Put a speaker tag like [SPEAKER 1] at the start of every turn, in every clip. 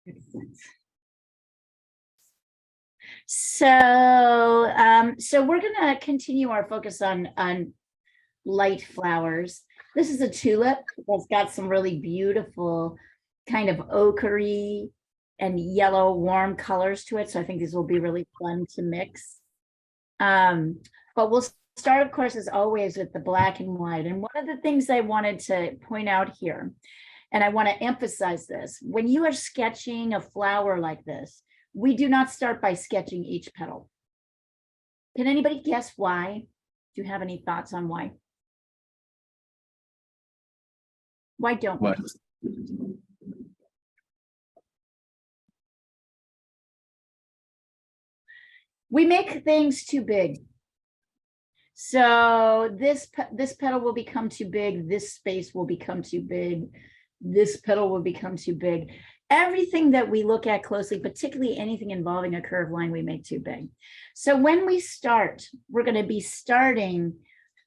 [SPEAKER 1] Excellent. So we're gonna continue our focus on light flowers. This is a tulip that's got some really beautiful kind of ochre and yellow warm colors to it. So I think these will be really fun to mix. But we'll start, of course, as always, with the black and white. And one of the things I wanted to point out here, and I want to emphasize this, when you are sketching a flower like this, we do not start by sketching each petal. Can anybody guess why? Do you have any thoughts on why? Why don't we? We make things too big. So this petal will become too big, this space will become too big, this petal will become too big. Everything that we look at closely, particularly anything involving a curved line, we make too big. So when we start, we're going to be starting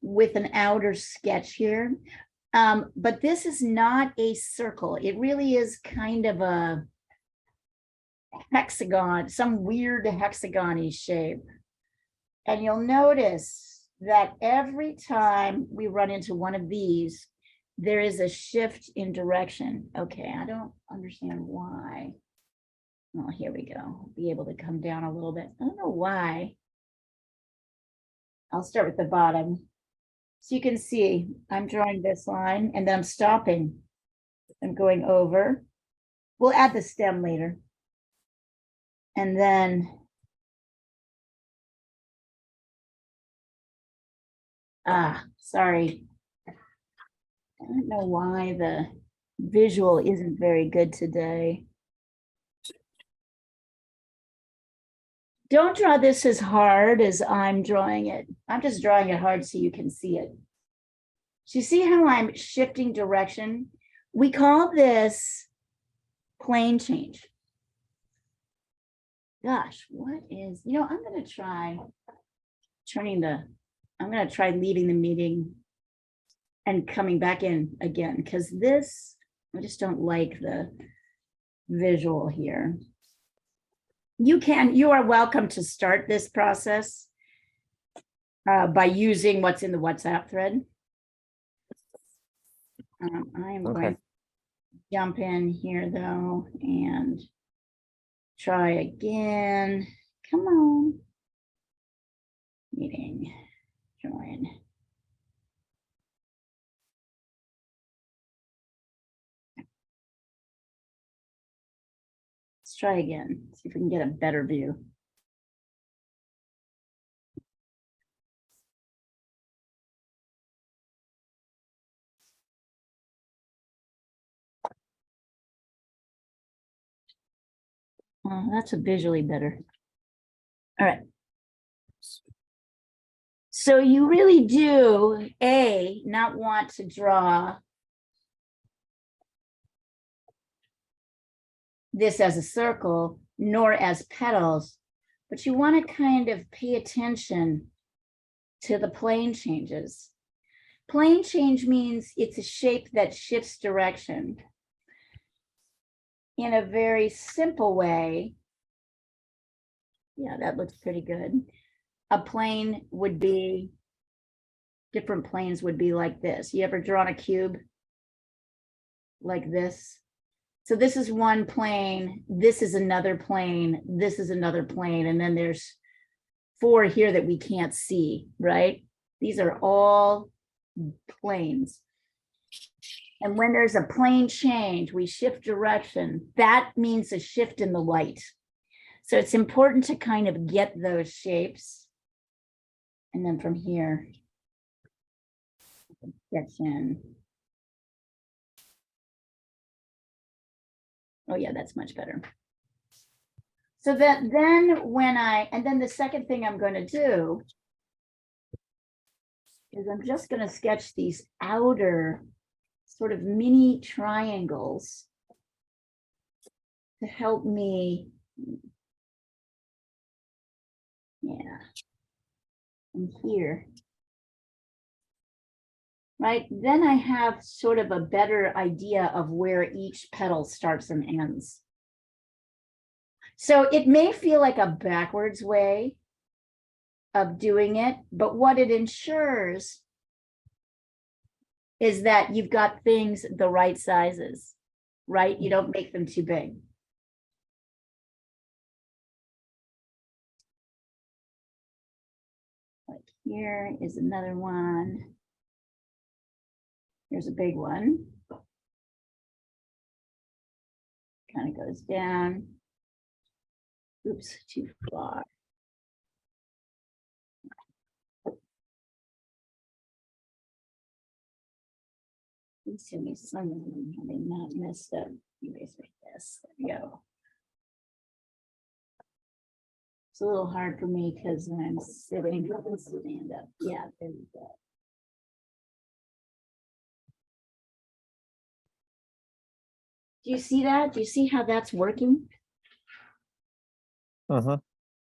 [SPEAKER 1] with an outer sketch here. But this is not a circle. It really is kind of a hexagon, some weird hexagon-y shape. And you'll notice that every time we run into one of these, there is a shift in direction. Okay, I don't understand why. Oh, here we go. I'll be able to come down a little bit. I don't know why. I'll start with the bottom. So you can see I'm drawing this line and then I'm stopping. I'm going over. We'll add the stem later. And then sorry. I don't know why the visual isn't very good today. Don't draw this as hard as I'm drawing it. I'm just drawing it hard so you can see it. So you see how I'm shifting direction? We call this plane change. Gosh, what is, I'm going to try leaving the meeting and coming back in again, because this, I just don't like the visual here. You are welcome to start this process by using what's in the WhatsApp thread. I am going to jump in here though and try again. Come on. Meeting, join. Let's try again, see if we can get a better view. That's a visually better. All right. So you really do, not want to draw this as a circle, nor as petals, but you want to kind of pay attention to the plane changes. Plane change means it's a shape that shifts direction. In a very simple way, yeah, that looks pretty good. A plane would be, different planes would be like this. You ever drawn a cube like this? So this is one plane, this is another plane, this is another plane, and then there's 4 here that we can't see, right? These are all planes. And when there's a plane change, we shift direction. That means a shift in the light. So it's important to kind of get those shapes. And then from here, sketch in. Oh yeah, that's much better. So that then and then the second thing I'm going to do is I'm just going to sketch these outer sort of mini triangles to help me. Yeah. And here. Right, then I have sort of a better idea of where each petal starts and ends. So it may feel like a backwards way of doing it, but what it ensures is that you've got things the right sizes, right? You don't make them too big. Like here is another one. Here's a big one. Kind of goes down. Oops, too far. Please tell me some of them having not messed up. Erase like this. There we go. It's a little hard for me because I'm sitting. Stand up. Yeah, there we go. Do you see that? Do you see how that's working?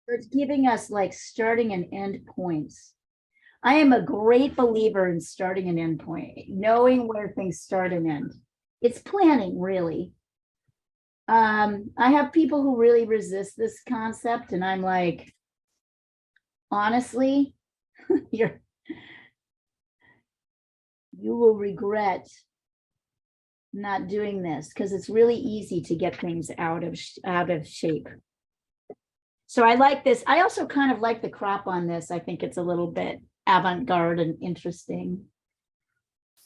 [SPEAKER 1] It's giving us like starting and end points. I am a great believer in starting and end point, knowing where things start and end. It's planning, really. I have people who really resist this concept, and I'm like, honestly, you will regret not doing this because it's really easy to get things out of shape. So I like this. I also kind of like the crop on this. I think it's a little bit avant-garde and interesting,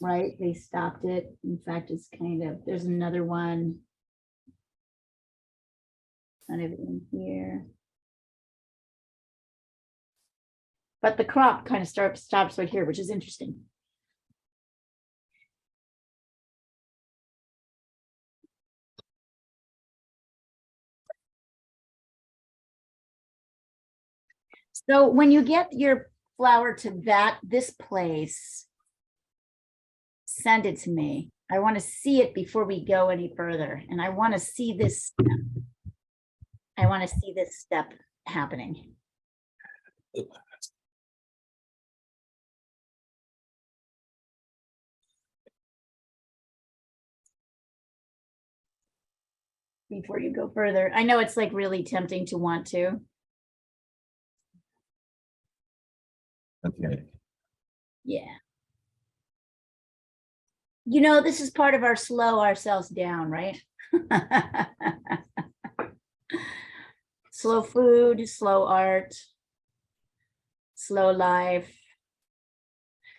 [SPEAKER 1] right? They stopped it. In fact, it's kind of, there's another one kind of in here. But the crop kind of stops right here, which is interesting. So when you get your flower to this place, send it to me. I want to see it before we go any further. And I want to see this step. I want to see this step happening. Before you go further. I know it's like really tempting to want to.
[SPEAKER 2] Okay.
[SPEAKER 1] Yeah. You know, this is part of our slow ourselves down, right? Slow food, slow art, slow life.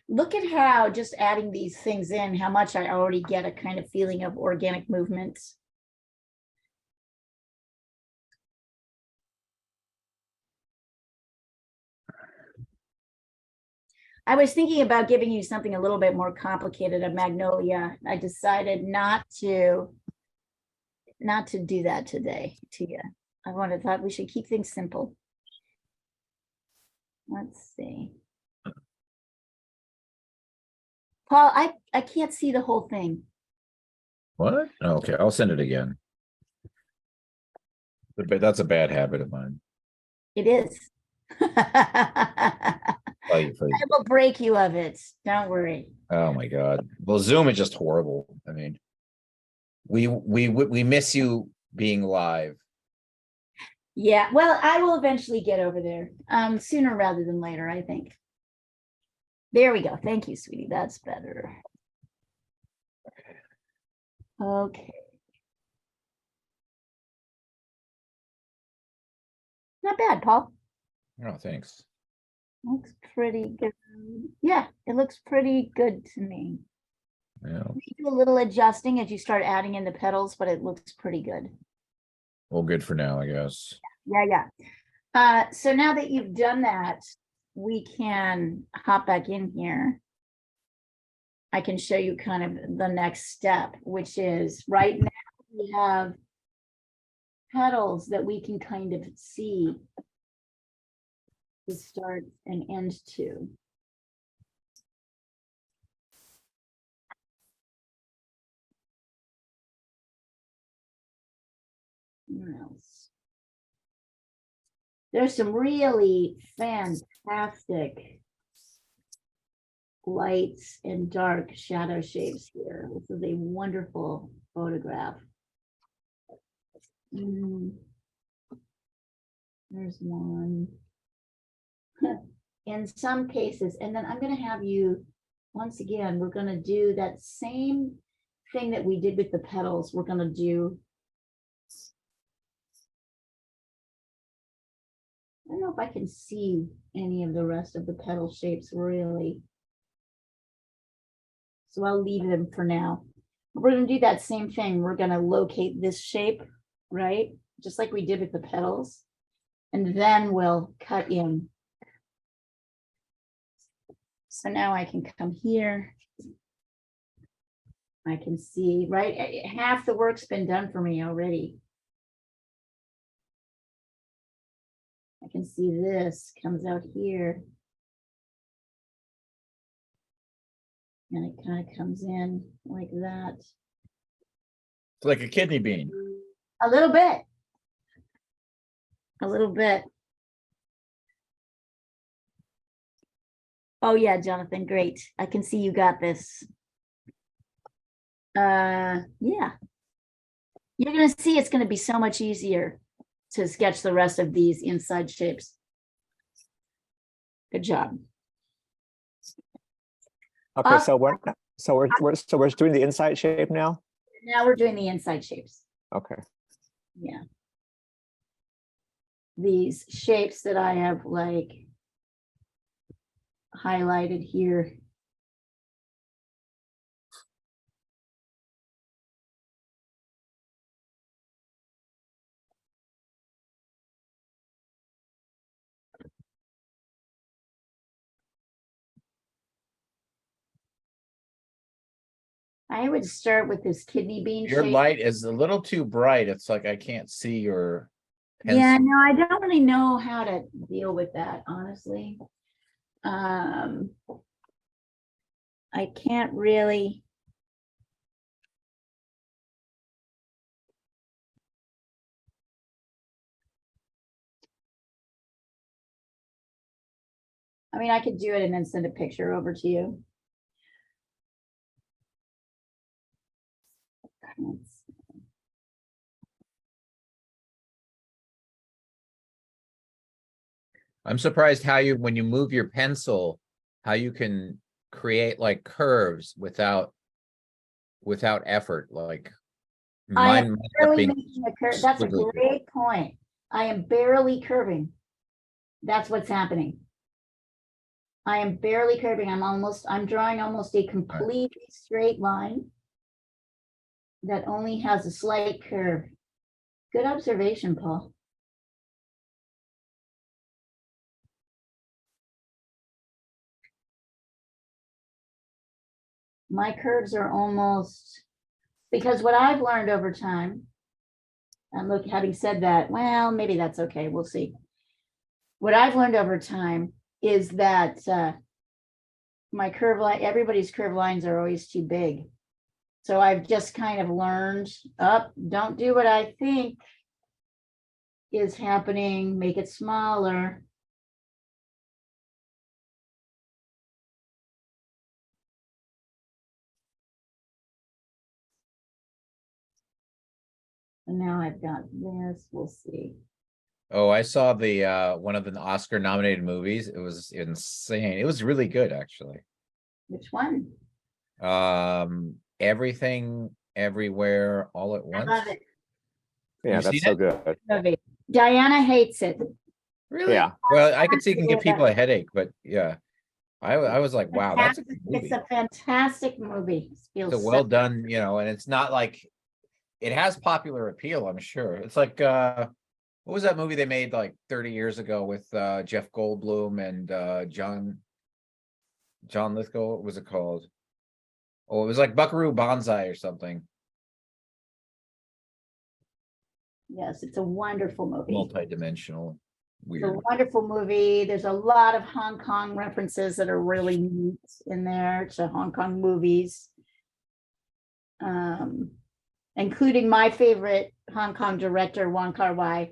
[SPEAKER 1] Look at how just adding these things in, how much I already get a kind of feeling of organic movement. I was thinking about giving you something a little bit more complicated, a magnolia. I decided not to do that today to you. I thought we should keep things simple. Let's see. Paul, I can't see the whole thing.
[SPEAKER 2] What? Okay, I'll send it again. But that's a bad habit of mine.
[SPEAKER 1] It is. I will break you of it. Don't worry.
[SPEAKER 2] Oh my God. Well, Zoom is just horrible. I mean, we miss you being live.
[SPEAKER 1] Yeah, well, I will eventually get over there. Sooner rather than later, I think. There we go. Thank you, sweetie. That's better. Okay. Not bad, Paul.
[SPEAKER 2] Oh, thanks.
[SPEAKER 1] Looks pretty good. Yeah, it looks pretty good to me.
[SPEAKER 2] Yeah.
[SPEAKER 1] Do a little adjusting as you start adding in the petals, but it looks pretty good.
[SPEAKER 2] Well, good for now, I guess.
[SPEAKER 1] Yeah. So now that you've done that, we can hop back in here. I can show you kind of the next step, which is right now we have petals that we can kind of see the start and end to. What else? There's some really fantastic lights and dark shadow shapes here. This is a wonderful photograph. There's one. In some cases, and then I'm going to have you, once again, we're going to do that same thing that we did with the petals. We're going to do, I don't know if I can see any of the rest of the petal shapes really. So I'll leave them for now. We're going to do that same thing. We're going to locate this shape, right? Just like we did with the petals. And then we'll cut in. So now I can come here. I can see, right? Half the work's been done for me already. I can see this comes out here. And it kind of comes in like that.
[SPEAKER 2] It's like a kidney bean.
[SPEAKER 1] A little bit. A little bit. Oh yeah, Jonathan, great. I can see you got this. Yeah. You're gonna see it's gonna be so much easier to sketch the rest of these inside shapes. Good job.
[SPEAKER 3] Okay, so we're doing the inside shape now?
[SPEAKER 1] Now we're doing the inside shapes.
[SPEAKER 3] Okay.
[SPEAKER 1] Yeah. These shapes that I have like highlighted here. I would start with this kidney bean
[SPEAKER 2] Your
[SPEAKER 1] shape.
[SPEAKER 2] light is a little too bright. It's like I can't see your
[SPEAKER 1] Yeah,
[SPEAKER 2] pencil.
[SPEAKER 1] no, I don't really know how to deal with that, honestly. I can't really. I mean, I could do it and then send a picture over to you.
[SPEAKER 2] I'm surprised how you, when you move your pencil, how you can create like curves without effort. Like
[SPEAKER 1] I am
[SPEAKER 2] mine ends up
[SPEAKER 1] barely
[SPEAKER 2] being
[SPEAKER 1] making a curve. That's a
[SPEAKER 2] squiggly.
[SPEAKER 1] great point. I am barely curving. That's what's happening. I am barely curving. I'm drawing almost a completely straight line that only has a slight curve. Good observation, Paul. My curves are almost, because what I've learned over time, and look, having said that, well, maybe that's okay. We'll see. What I've learned over time is that my curve line, everybody's curve lines are always too big. So I've just kind of learned up, don't do what I think is happening, make it smaller. And now I've got this, we'll see.
[SPEAKER 2] Oh, I saw the one of the Oscar nominated movies. It was insane. It was really good, actually.
[SPEAKER 1] Which one?
[SPEAKER 2] Everything, Everywhere, All at
[SPEAKER 1] I
[SPEAKER 2] Once.
[SPEAKER 1] love it.
[SPEAKER 3] Yeah,
[SPEAKER 2] You've
[SPEAKER 3] that's
[SPEAKER 2] seen
[SPEAKER 3] so
[SPEAKER 2] it?
[SPEAKER 3] good.
[SPEAKER 1] Movie. Diana hates it.
[SPEAKER 2] Really?
[SPEAKER 3] Yeah.
[SPEAKER 2] Well, I could see it can give people a headache, but yeah. I was like, wow, that's a good
[SPEAKER 1] It's
[SPEAKER 2] movie.
[SPEAKER 1] a fantastic movie.
[SPEAKER 2] It's
[SPEAKER 1] Feels
[SPEAKER 2] a well done, and it's not like it has popular appeal, I'm sure. It's like what was that movie they made like 30 years ago with Jeff Goldblum and John Lithgow? What was it called? Oh, it was like Buckaroo Banzai or something.
[SPEAKER 1] Yes, it's a wonderful movie.
[SPEAKER 2] Multi-dimensional,
[SPEAKER 1] It's a
[SPEAKER 2] weird.
[SPEAKER 1] wonderful movie. There's a lot of Hong Kong references that are really neat in there to Hong Kong movies. Including my favorite Hong Kong director, Wong Kar-wai.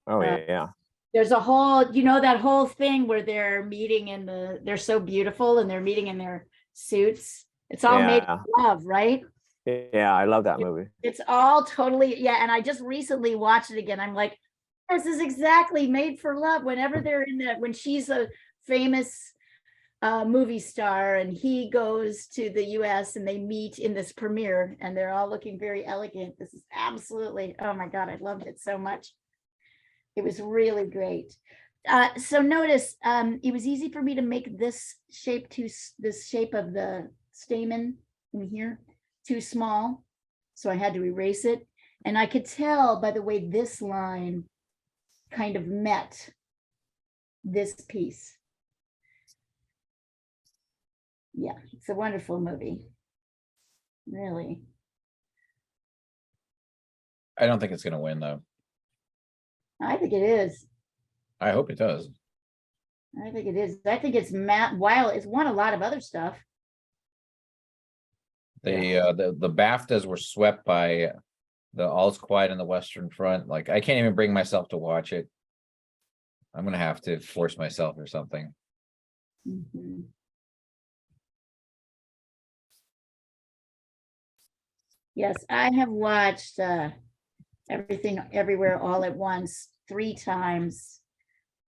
[SPEAKER 3] Oh yeah.
[SPEAKER 1] There's a whole, that whole thing where they're meeting they're so beautiful and they're meeting in their suits. It's all made
[SPEAKER 3] Yeah.
[SPEAKER 1] of love, right?
[SPEAKER 3] Yeah, I love that movie.
[SPEAKER 1] It's all totally, yeah. And I just recently watched it again. I'm like, This is exactly Made for Love. Whenever they're in that, when she's a famous movie star and he goes to the US and they meet in this premiere and they're all looking very elegant. This is absolutely, oh my God, I loved it so much. It was really great. So notice it was easy for me to make this shape this shape of the stamen in here too small. So I had to erase it. And I could tell by the way this line kind of met this piece. Yeah, it's a wonderful movie. Really.
[SPEAKER 2] I don't think it's gonna win though.
[SPEAKER 1] I think it is.
[SPEAKER 2] I hope it does.
[SPEAKER 1] I think it is. I think it's while it's won a lot of other stuff.
[SPEAKER 2] The BAFTAs were swept by the All's Quiet on the Western Front. Like I can't even bring myself to watch it. I'm gonna have to force myself or something.
[SPEAKER 1] Mhm. Yes, I have watched Everything Everywhere All at Once 3 times.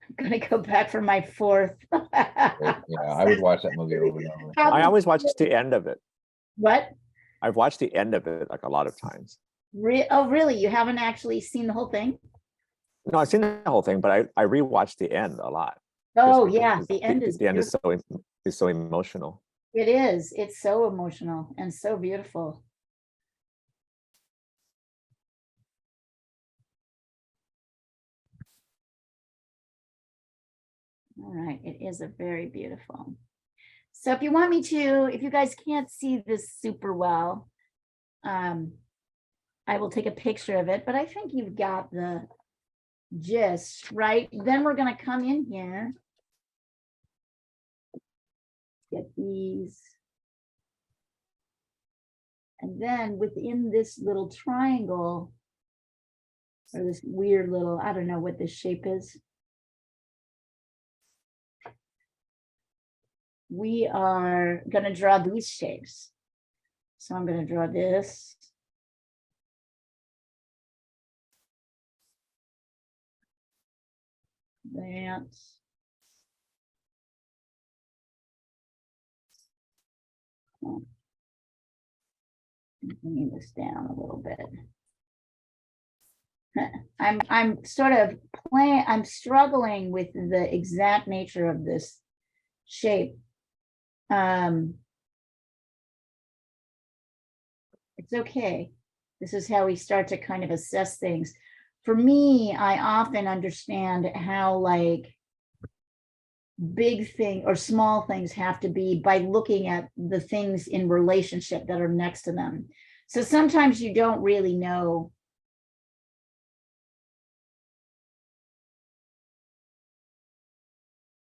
[SPEAKER 1] I'm gonna go back for my 4th.
[SPEAKER 2] Yeah, I would watch that movie over and over.
[SPEAKER 3] I always watch the end of it.
[SPEAKER 1] What?
[SPEAKER 3] I've watched the end of it like a lot of times.
[SPEAKER 1] Oh, really? You haven't actually seen the whole thing?
[SPEAKER 3] No, I've seen the whole thing, but I rewatched the end a lot.
[SPEAKER 1] Oh,
[SPEAKER 3] Just
[SPEAKER 1] yeah,
[SPEAKER 3] because
[SPEAKER 1] the end is
[SPEAKER 3] the end
[SPEAKER 1] beautiful.
[SPEAKER 3] is so emotional.
[SPEAKER 1] It is. It's so emotional and so beautiful. All right, it is a very beautiful. So if you want me to, if you guys can't see this super well, I will take a picture of it, but I think you've got the gist, right? Then we're gonna come in here. Get these. And then within this little triangle, or this weird little, I don't know what this shape is. We are gonna draw these shapes. So I'm gonna draw this. That. Bring this down a little bit. I'm sort of I'm struggling with the exact nature of this shape. It's okay. This is how we start to kind of assess things. For me, I often understand how like big thing or small things have to be by looking at the things in relationship that are next to them. So sometimes you don't really know.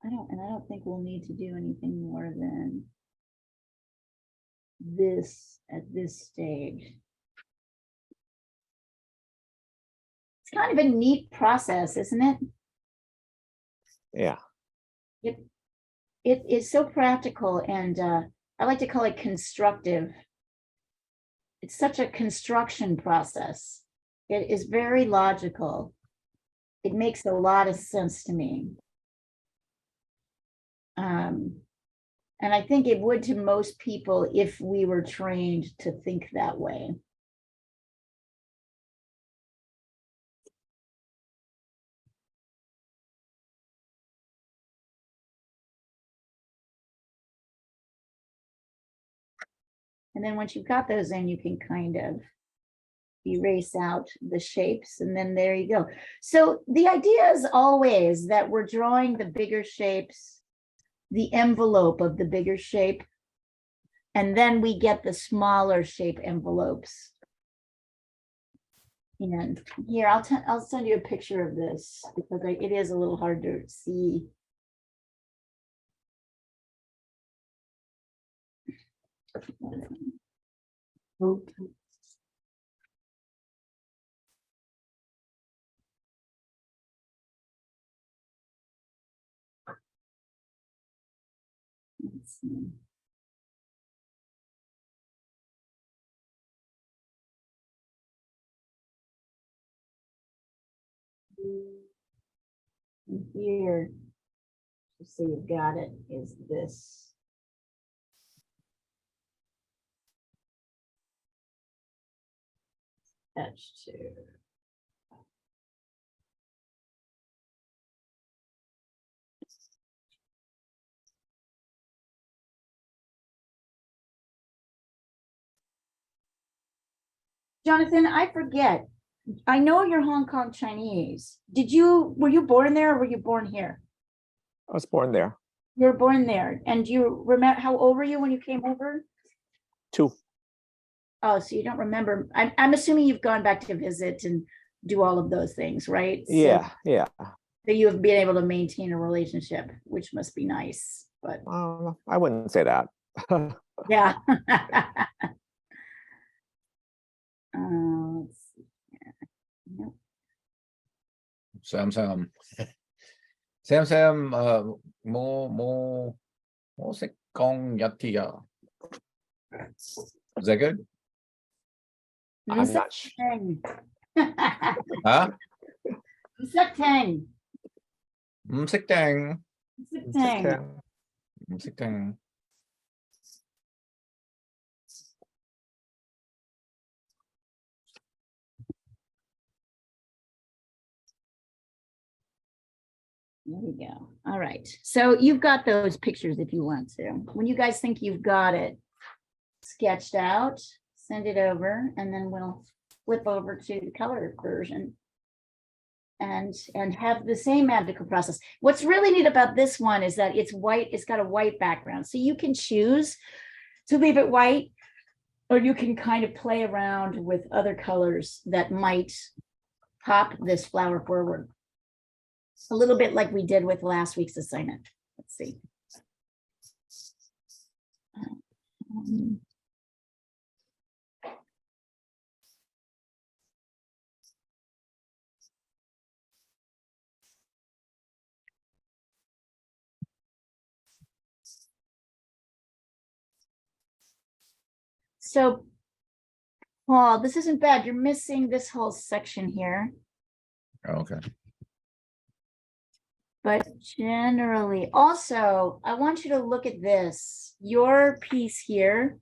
[SPEAKER 1] I don't think we'll need to do anything more than this at this stage. It's kind of a neat process, isn't it?
[SPEAKER 3] Yeah.
[SPEAKER 1] It is so practical, and I like to call it constructive. It's such a construction process. It is very logical. It makes a lot of sense to me. And I think it would to most people if we were trained to think that way. And then once you've got those in, you can kind of erase out the shapes, and then there you go. So the idea is always that we're drawing the bigger shapes, the envelope of the bigger shape, and then we get the smaller shape envelopes. And here, I'll send you a picture of this because it is a little hard to see. Let's see. And here, let's see, you've got it, is this. H2. Jonathan, I forget. I know you're Hong Kong Chinese. Were you born there or were you born here?
[SPEAKER 3] I was born there.
[SPEAKER 1] You were born there. And do you remember, how old were you when you came over?
[SPEAKER 3] 2.
[SPEAKER 1] Oh, so you don't remember. I'm assuming you've gone back to visit and do all of those things, right?
[SPEAKER 3] Yeah, yeah.
[SPEAKER 1] So you have been able to maintain a relationship, which must be nice, but
[SPEAKER 3] I wouldn't say that.
[SPEAKER 1] yeah. Let's see. Nope.
[SPEAKER 2] Sam, mo識講一啲啊. Is that good?
[SPEAKER 3] I'm not sure.
[SPEAKER 2] Huh?
[SPEAKER 1] 唔識聽.
[SPEAKER 2] 唔識聽.
[SPEAKER 1] 唔識聽.
[SPEAKER 2] 唔識聽.
[SPEAKER 1] There we go. All right. So you've got those pictures if you want to. When you guys think you've got it sketched out, send it over, and then we'll flip over to the color version and have the same magical process. What's really neat about this one is that it's white, it's got a white background. So you can choose to leave it white, or you can kind of play around with other colors that might pop this flower forward. A little bit like we did with last week's assignment. Let's see. So, Paul, this isn't bad. You're missing this whole section here.
[SPEAKER 2] Okay.
[SPEAKER 1] But generally, also, I want you to look at this. Your piece here,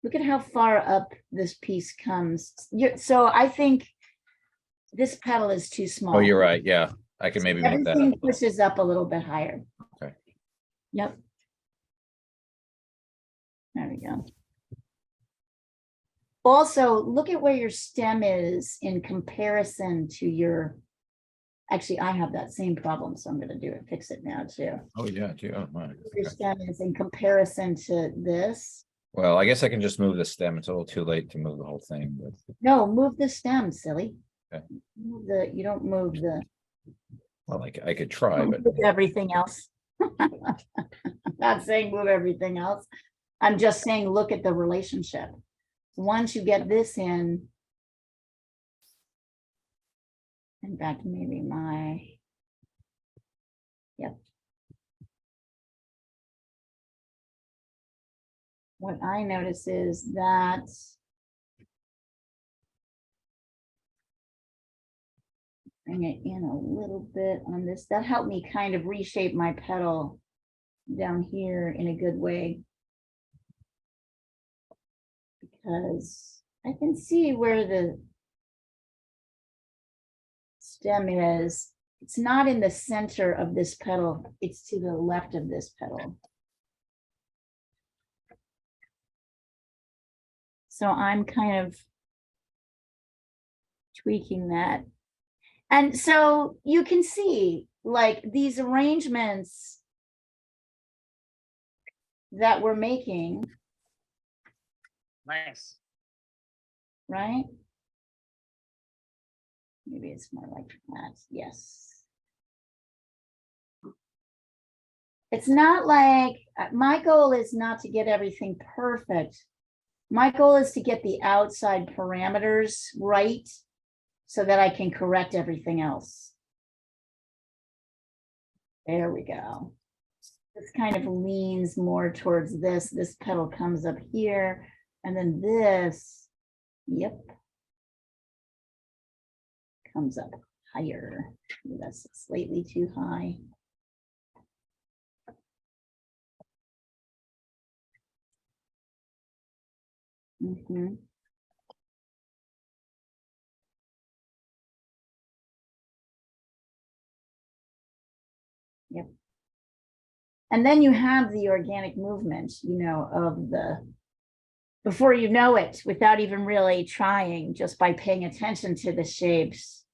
[SPEAKER 1] look at how far up this piece comes. So I think this petal is too small.
[SPEAKER 2] Oh, you're right. Yeah, I can maybe move that
[SPEAKER 1] Everything
[SPEAKER 2] up.
[SPEAKER 1] pushes up a little bit higher.
[SPEAKER 2] Okay.
[SPEAKER 1] Yep. There we go. Also, look at where your stem is in comparison to your. Actually, I have that same problem, so I'm going to fix it now too.
[SPEAKER 2] Oh, yeah, too. Oh, my.
[SPEAKER 1] Your stem is in comparison to this.
[SPEAKER 2] Well, I guess I can just move the stem. It's a little too late to move the whole thing, but
[SPEAKER 1] No, move the stem, silly.
[SPEAKER 2] Okay.
[SPEAKER 1] You don't move the.
[SPEAKER 2] well, I could try, but
[SPEAKER 1] Move everything else. I'm not saying move everything else. I'm just saying look at the relationship. Once you get this in fact, maybe yep. What I notice is that bring it in a little bit on this. That helped me kind of reshape my petal down here in a good way. Because I can see where the stem is. It's not in the center of this petal. It's to the left of this petal. So I'm kind of tweaking that. And so you can see like these arrangements that we're making.
[SPEAKER 2] nice.
[SPEAKER 1] Right? Maybe it's more like that. Yes. It's not like, my goal is not to get everything perfect. My goal is to get the outside parameters right so that I can correct everything else. There we go. This kind of leans more towards this. This petal comes up here, and then this, yep, comes up higher. That's slightly too high. Mm-hmm. Yep. And then you have the organic movement, you know, of the, before you know it, without even really trying, just by paying attention to the shapes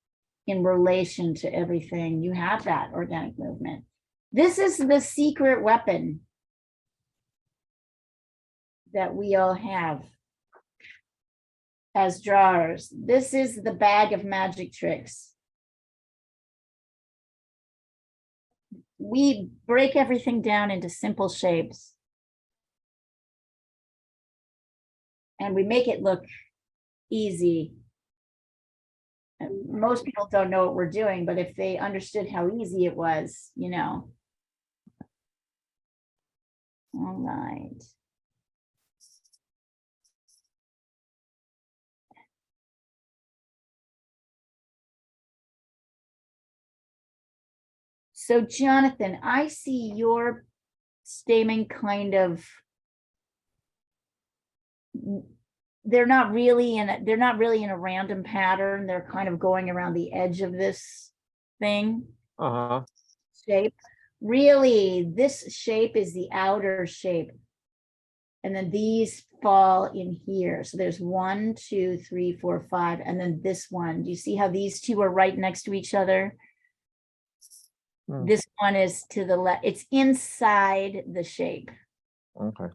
[SPEAKER 1] in relation to everything, you have that organic movement. This is the secret weapon that we all have as drawers. This is the bag of magic tricks. We break everything down into simple shapes. And we make it look easy. And most people don't know what we're doing, but if they understood how easy it was, you know. All right. So Jonathan, I see your stamen kind of, they're not really in a random pattern. They're kind of going around the edge of this thing.
[SPEAKER 3] Uh-huh.
[SPEAKER 1] Shape. Really, this shape is the outer shape. And then these fall in here. So there's 1, 2, 3, 4, 5, and then this one. Do you see how these two are right next to each other? This one is to the left. It's inside the shape.
[SPEAKER 3] Okay.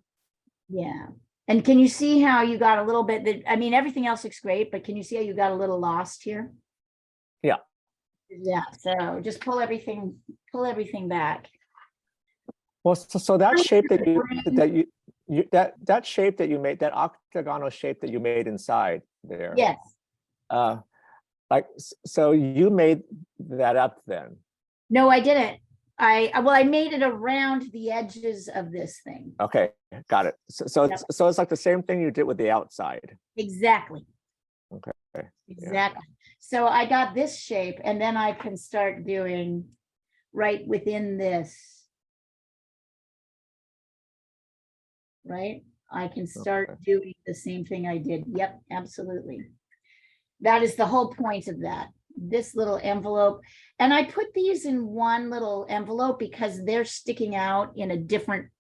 [SPEAKER 1] Yeah. And can you see how you got a little bit, I mean, everything else looks great, but can you see how you got a little lost here?
[SPEAKER 3] Yeah.
[SPEAKER 1] Yeah. So just pull everything back.
[SPEAKER 3] Well, so that shape that that shape that you made, that octagonal shape that you made inside there.
[SPEAKER 1] Yes.
[SPEAKER 3] Like, so you made that up then?
[SPEAKER 1] No, I didn't. I made it around the edges of this thing.
[SPEAKER 3] Okay, got it. So it's like the same thing you did with the outside.
[SPEAKER 1] Exactly.
[SPEAKER 3] Okay.
[SPEAKER 1] Exactly. Yeah. So I got this shape, and then I can start doing right within this. Right? I can start doing the same thing I did. Yep, absolutely. That is the whole point of that. This little envelope. And I put these in one little envelope because they're sticking out in a different,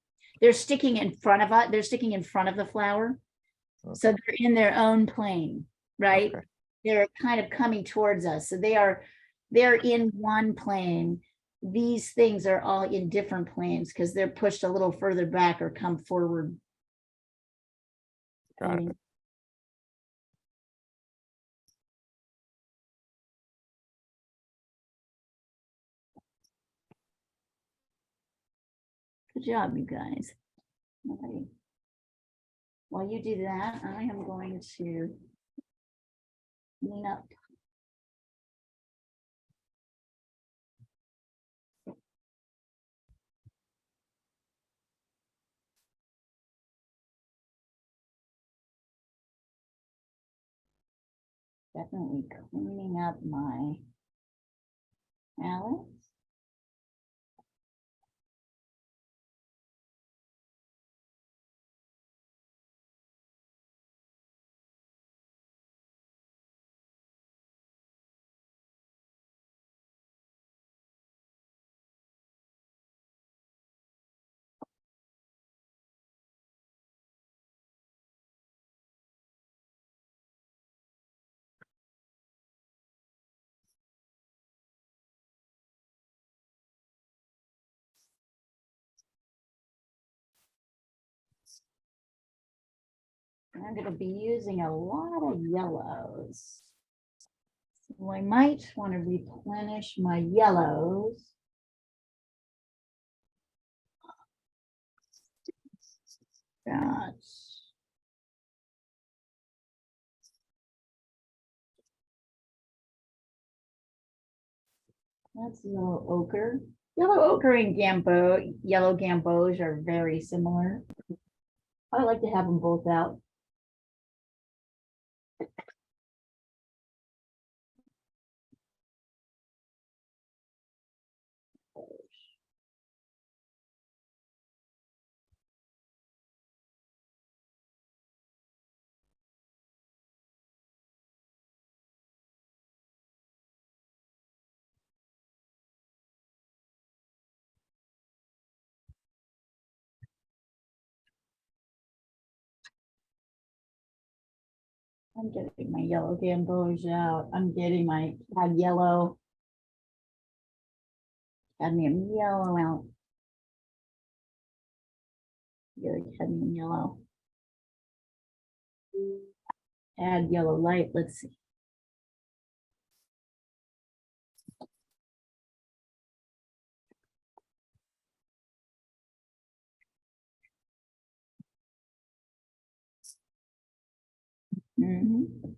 [SPEAKER 1] they're sticking in front of it. They're sticking in front of the flower. Okay. So they're in their own plane, right? Okay. They're kind of coming towards us. So they're in one plane. These things are all in different planes because they're pushed a little further back or come forward.
[SPEAKER 3] Got it.
[SPEAKER 1] Good job, you guys. All right. While you do that, I am going to clean up. Definitely cleaning up my palette. I'm going to be using a lot of yellows. So I might want to replenish my yellows. Gosh. That's a little ochre. Yellow ochre and yellow gamboge are very similar. I like to have them both out. I'm getting my yellow gamboge out. I'm getting my yellow. Cadmium yellow out. Cadmium yellow. Add yellow light. Let's see. Mhm.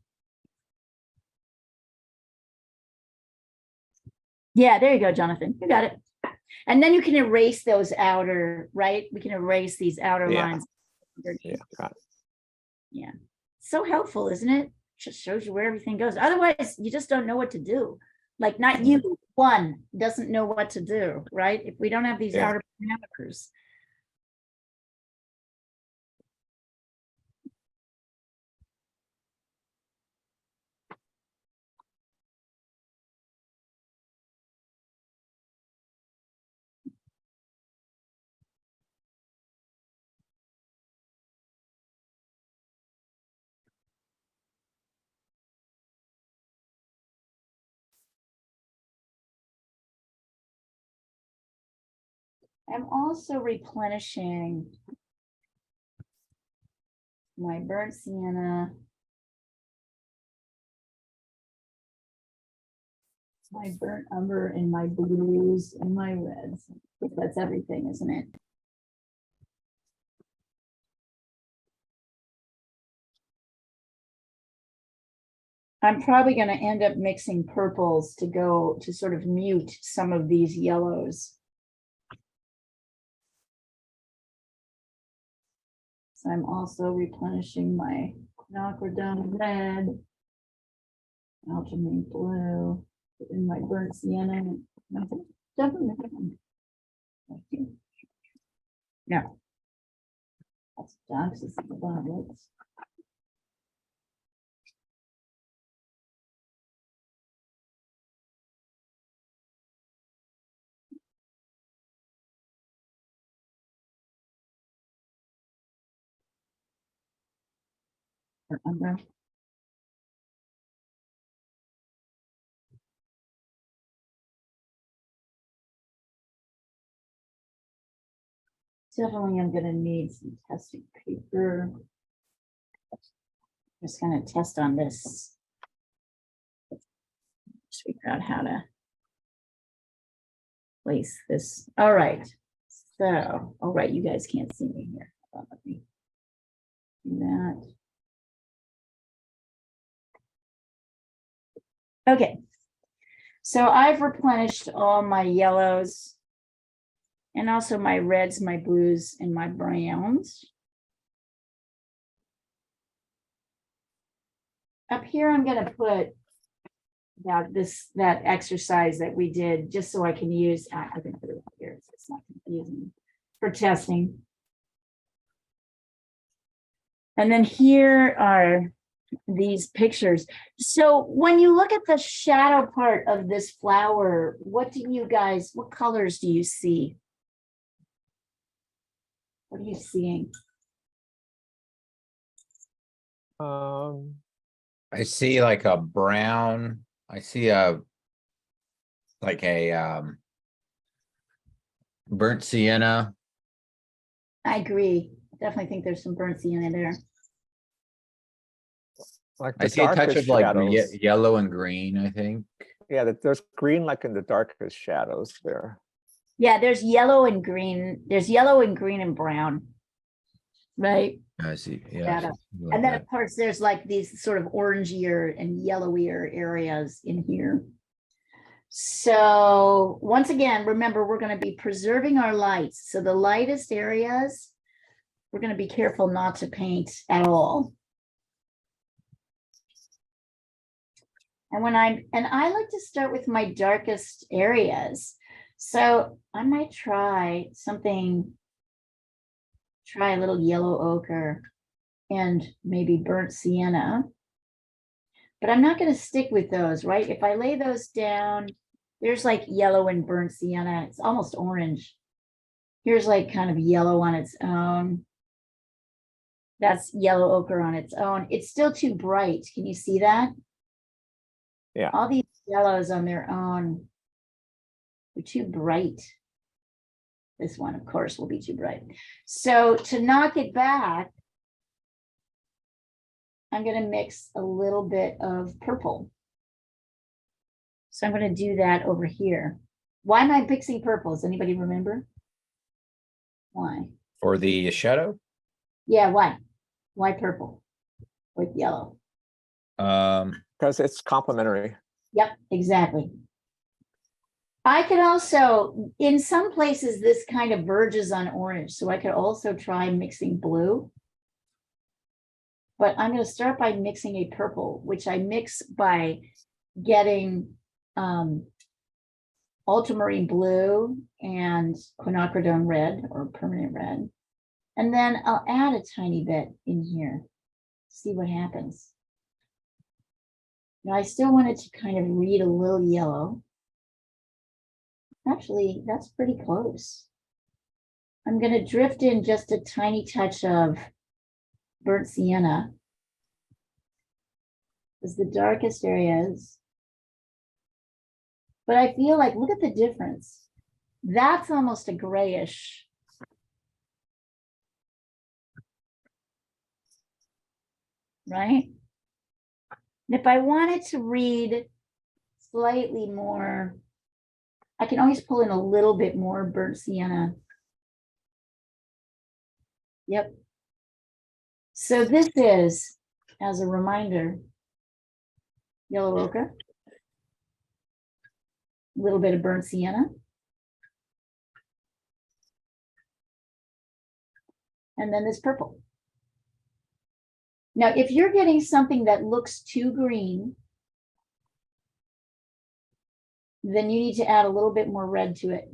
[SPEAKER 1] Yeah, there you go, Jonathan. You got it. And then you can erase those outer, right? We can erase these outer
[SPEAKER 3] Yeah.
[SPEAKER 1] lines.
[SPEAKER 3] Yeah, got it.
[SPEAKER 1] Yeah. So helpful, isn't it? Just shows you where everything goes. Otherwise, you just don't know what to do. Like not you, one doesn't know what to do, right? If we don't have these
[SPEAKER 3] Yeah.
[SPEAKER 1] outer parameters. I'm also replenishing my burnt sienna, my burnt umber, and my blues and my reds. That's everything, isn't it? I'm probably going to end up mixing purples to go to sort of mute some of these yellows. So I'm also replenishing my quinacridone red, ultramarine blue, in my burnt sienna. Definitely. No. That's done. This is the violets. Or umber. Definitely, I'm gonna need some testing paper. Just gonna test on this. Just figure out how to place this. All right. So, all right, you guys can't see me here. Let me do that. Okay. So I've replenished all my yellows and also my reds, my blues, and my browns. Up here, I'm going to put that exercise that we did just so I can use. I can put it up here. So it's not confusing for testing. And then here are these pictures. So when you look at the shadow part of this flower, what colors do you see? What are you seeing?
[SPEAKER 2] I see like a brown, I see like a burnt sienna.
[SPEAKER 1] I agree. Definitely think there's some burnt sienna there.
[SPEAKER 3] Like
[SPEAKER 2] I
[SPEAKER 3] the
[SPEAKER 2] see a touch
[SPEAKER 3] darkest
[SPEAKER 2] of like
[SPEAKER 3] shadows.
[SPEAKER 2] yellow and green, I think.
[SPEAKER 3] Yeah, there's green like in the darkest shadows there.
[SPEAKER 1] Yeah, there's yellow and green. There's yellow and green and brown. Right.
[SPEAKER 2] I see. Yeah.
[SPEAKER 1] Shadow.
[SPEAKER 2] something like
[SPEAKER 1] And then
[SPEAKER 2] that.
[SPEAKER 1] of course there's like these sort of orangier and yellowier areas in here. So once again, remember, we're going to be preserving our lights. So the lightest areas, we're going to be careful not to paint at all. And I like to start with my darkest areas. So I might try a little yellow ochre and maybe burnt sienna. But I'm not going to stick with those, right? If I lay those down, there's like yellow and burnt sienna. It's almost orange. Here's like kind of yellow on its own. That's yellow ochre on its own. It's still too bright. Can you see that?
[SPEAKER 3] Yeah.
[SPEAKER 1] All these yellows on their own are too bright. This one, of course, will be too bright. So to knock it back, I'm going to mix a little bit of purple. So I'm going to do that over here. Why am I mixing purples? Anybody remember? Why?
[SPEAKER 2] For the shadow.
[SPEAKER 1] Yeah, why? Why purple with yellow?
[SPEAKER 3] Because it's complementary.
[SPEAKER 1] Yep, exactly. I could also, in some places, this kind of verges on orange. So I could also try mixing blue. But I'm going to start by mixing a purple, which I mix by getting ultramarine blue and quinacridone red or permanent red. And then I'll add a tiny bit in here, see what happens. Now I still wanted to kind of read a little yellow. Actually, that's pretty close. I'm going to drift in just a tiny touch of burnt sienna. It's the darkest areas. But I feel like, look at the difference. That's almost a grayish. Right? And if I wanted to read slightly more, I can always pull in a little bit more burnt sienna. Yep. So this is, as a reminder, yellow ochre, a little bit of burnt sienna, and then this purple. Now, if you're getting something that looks too green, then you need to add a little bit more red to it.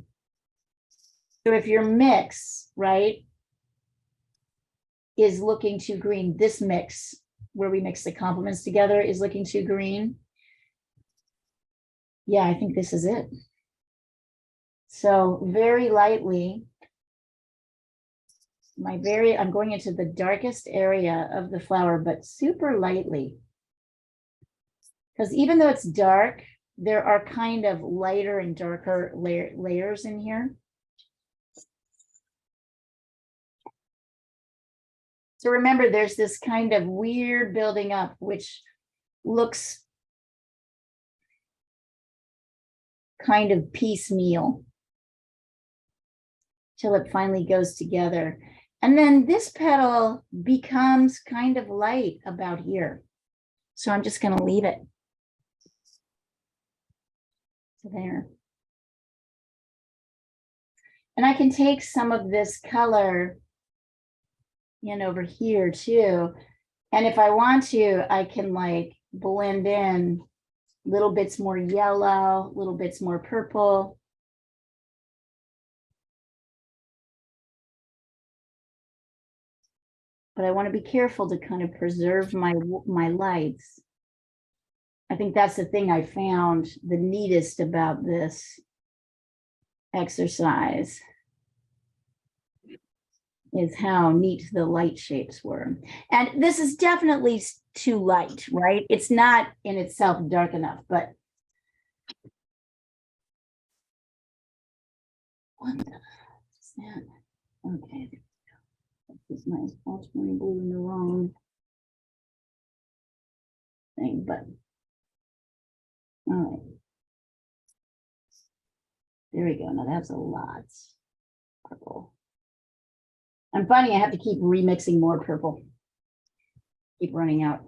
[SPEAKER 1] So if your mix, right, is looking too green, this mix where we mix the complements together is looking too green. Yeah, I think this is it. So very lightly, I'm going into the darkest area of the flower, but super lightly. Because even though it's dark, there are kind of lighter and darker layers in here. So remember, there's this kind of weird building up, which looks kind of piecemeal till it finally goes together. And then this petal becomes kind of light about here. So I'm just going to leave it. So there. And I can take some of this color in over here too. And if I want to, I can like blend in little bits more yellow, little bits more purple. But I want to be careful to kind of preserve my lights. I think that's the thing I found the neatest about this exercise is how neat the light shapes were. And this is definitely too light, right? It's not in itself dark enough, but what the is that? Okay. This is my ultramarine blue in the wrong thing, but all right. There we go. Now that's a lot. Purple. I'm finding I have to keep remixing more purple. Keep running out.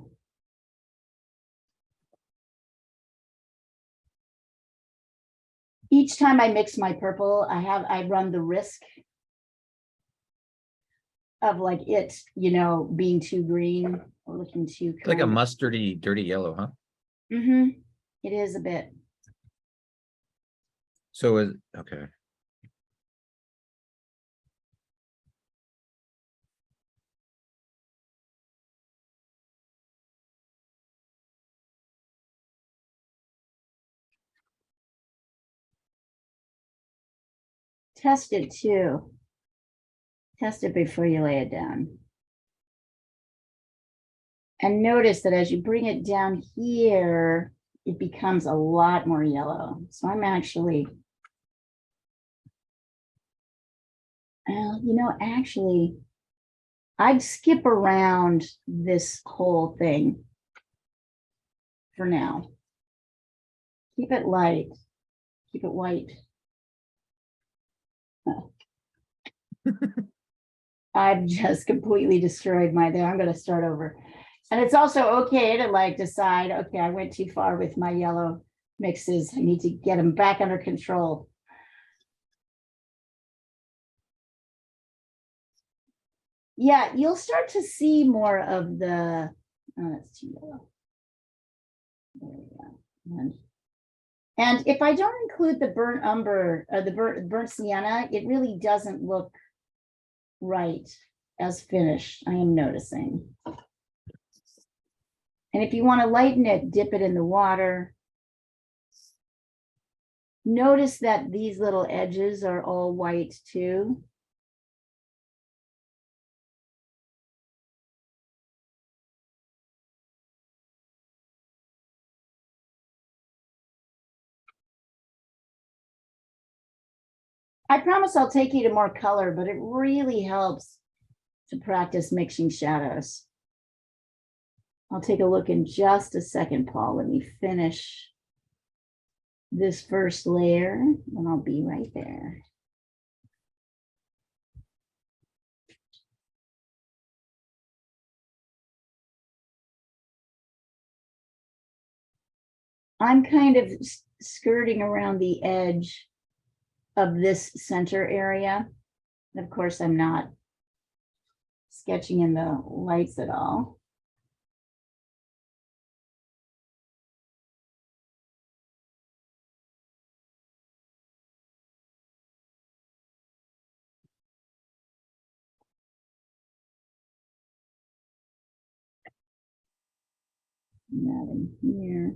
[SPEAKER 1] Each time I mix my purple, I run the risk of like it, being too green or looking too
[SPEAKER 2] Like a mustardy, dirty yellow, huh?
[SPEAKER 1] Mm-hmm. It is a bit.
[SPEAKER 2] So is okay.
[SPEAKER 1] Test it too. Test it before you lay it down. And notice that as you bring it down here, it becomes a lot more yellow. So I'm actually, actually, I'd skip around this whole thing for now. Keep it light, keep it white. I've just completely destroyed my there. I'm going to start over. And it's also okay to like decide, okay, I went too far with my yellow mixes. I need to get them back under control. Yeah, you'll start to see more of the, oh, that's too yellow. There we go. And if I don't include the burnt umber, the burnt sienna, it really doesn't look right as finished, I am noticing. And if you want to lighten it, dip it in the water. Notice that these little edges are all white too. I promise I'll take you to more color, but it really helps to practice mixing shadows. I'll take a look in just a second, Paul. Let me finish this first layer, and I'll be right there. I'm kind of skirting around the edge of this center area. And of course, I'm not sketching in the lights at all. That in here.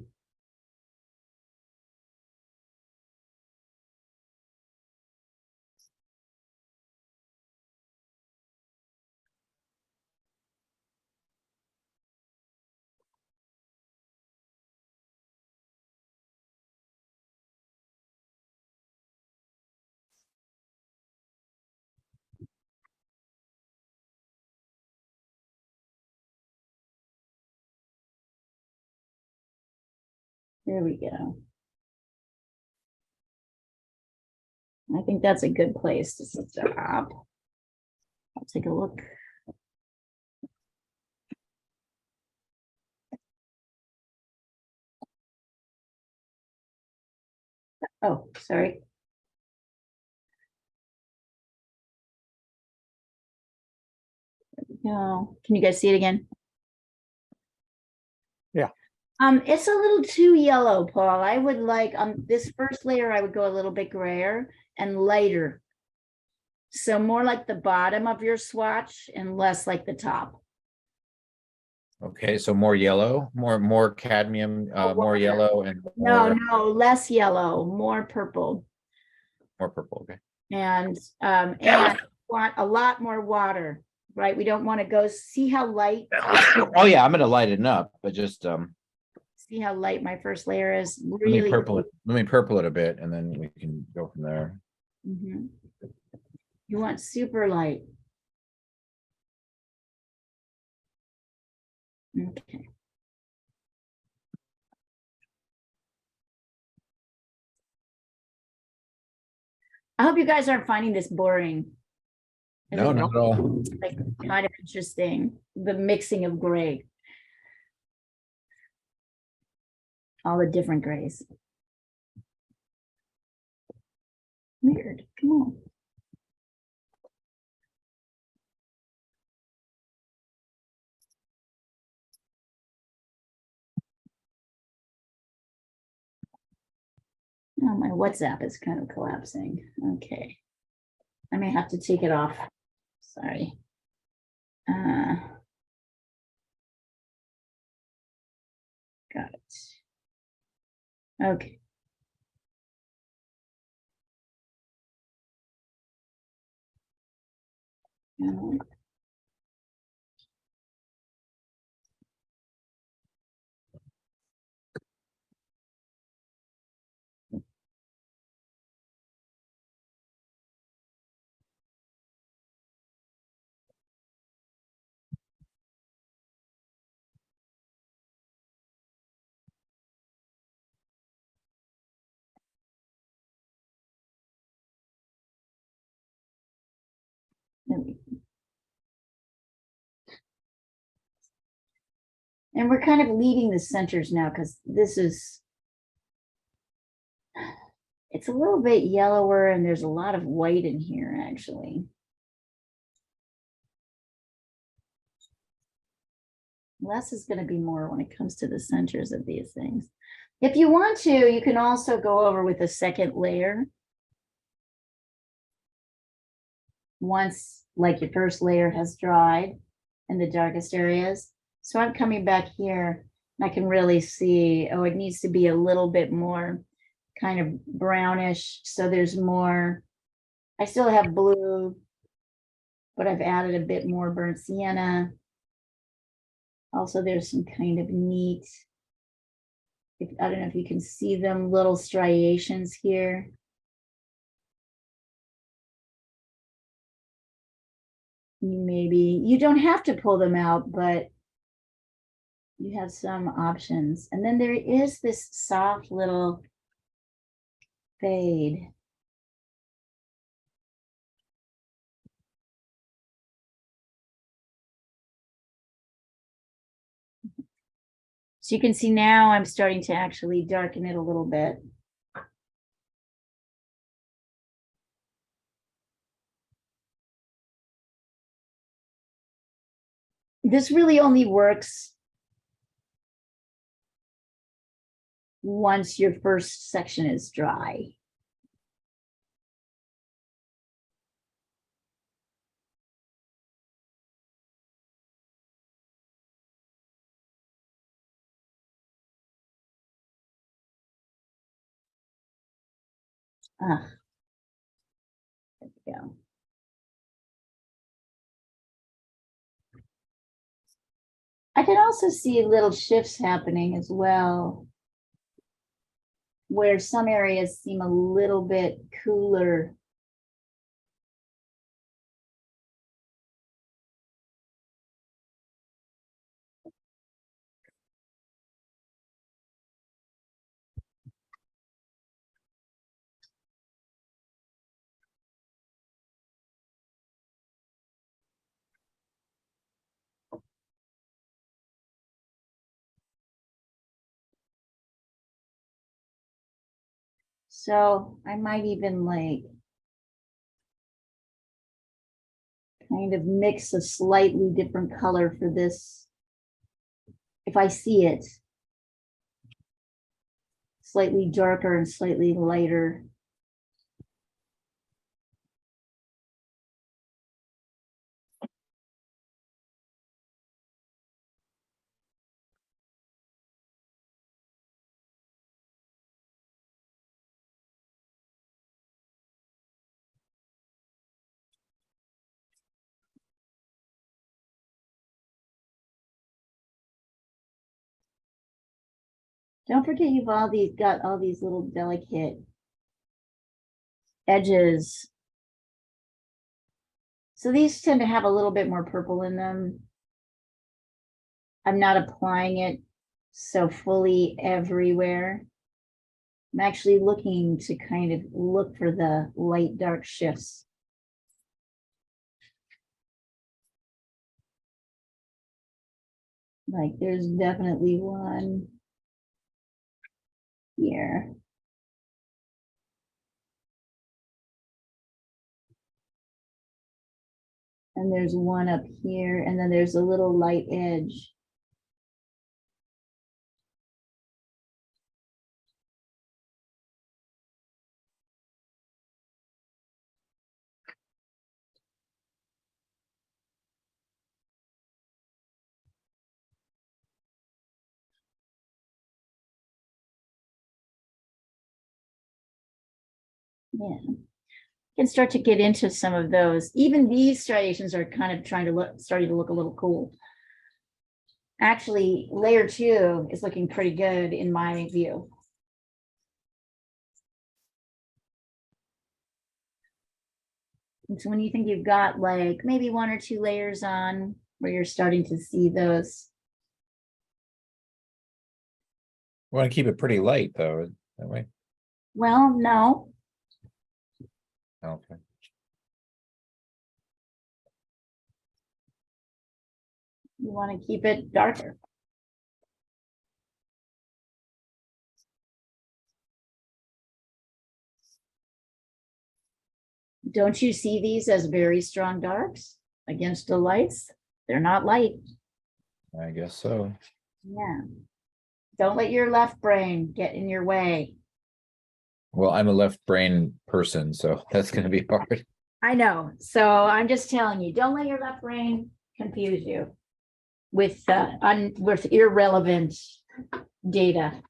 [SPEAKER 1] There we go. I think that's a good place to stop. I'll take a look. Oh, sorry. There we go. Can you guys see it again?
[SPEAKER 3] Yeah.
[SPEAKER 1] It's a little too yellow, Paul. I would like this first layer, I would go a little bit grayer and lighter. So more like the bottom of your swatch and less like the top.
[SPEAKER 2] Okay, so more yellow, more cadmium, more yellow and
[SPEAKER 1] No,
[SPEAKER 2] more,
[SPEAKER 1] no, less yellow, more purple.
[SPEAKER 2] more purple. Okay.
[SPEAKER 1] And want a lot more water, right? We don't want to go, see how light,
[SPEAKER 2] Oh yeah, I'm gonna light it up, but just
[SPEAKER 1] see how light my first layer is.
[SPEAKER 2] let me
[SPEAKER 1] Really.
[SPEAKER 2] purple it. Let me purple it a bit, and then we can go from there.
[SPEAKER 1] Mhm. You want super light. Okay. I hope you guys aren't finding this boring.
[SPEAKER 2] No, not at all.
[SPEAKER 1] Like kind of interesting, the mixing of gray. All the different grays. Weird, come on. Oh, my WhatsApp is kind of collapsing. Okay. I may have to take it off. Sorry. Got it. Okay. And we're kind of leaving the centers now because this is, it's a little bit yellower and there's a lot of white in here actually. Less is going to be more when it comes to the centers of these things. If you want to, you can also go over with a second layer. Once like your first layer has dried in the darkest areas. So I'm coming back here and I can really see, oh, it needs to be a little bit more kind of brownish. So there's more, I still have blue, but I've added a bit more burnt sienna. Also, there's some kind of neat, I don't know if you can see them, little striations here. Maybe, you don't have to pull them out, but you have some options. And then there is this soft little fade. So you can see now I'm starting to actually darken it a little bit. This really only works once your first section is dry. Ah, there we go. I can also see little shifts happening as well, where some areas seem a little bit cooler. So I might even like kind of mix a slightly different color for this. If I see it, slightly darker and slightly lighter. Don't forget you've got all these little delicate edges. So these tend to have a little bit more purple in them. I'm not applying it so fully everywhere. I'm actually looking to kind of look for the light dark shifts. Like there's definitely one here. And there's one up here, and then there's a little light edge. Yeah, you can start to get into some of those. Even these striations are kind of starting to look a little cool. Actually, layer 2 is looking pretty good in my view. And so when you think you've got like maybe 1 or 2 layers on where you're starting to see those.
[SPEAKER 2] We want to keep it pretty light though, that way.
[SPEAKER 1] Well, no,
[SPEAKER 2] Okay.
[SPEAKER 1] you want to keep it darker. Don't you see these as very strong darks against the lights? They're not light.
[SPEAKER 2] I guess so.
[SPEAKER 1] Yeah. Don't let your left brain get in your way.
[SPEAKER 2] Well, I'm a left brain person, so that's gonna be hard.
[SPEAKER 1] I know. So I'm just telling you, don't let your left brain confuse you with with irrelevant data.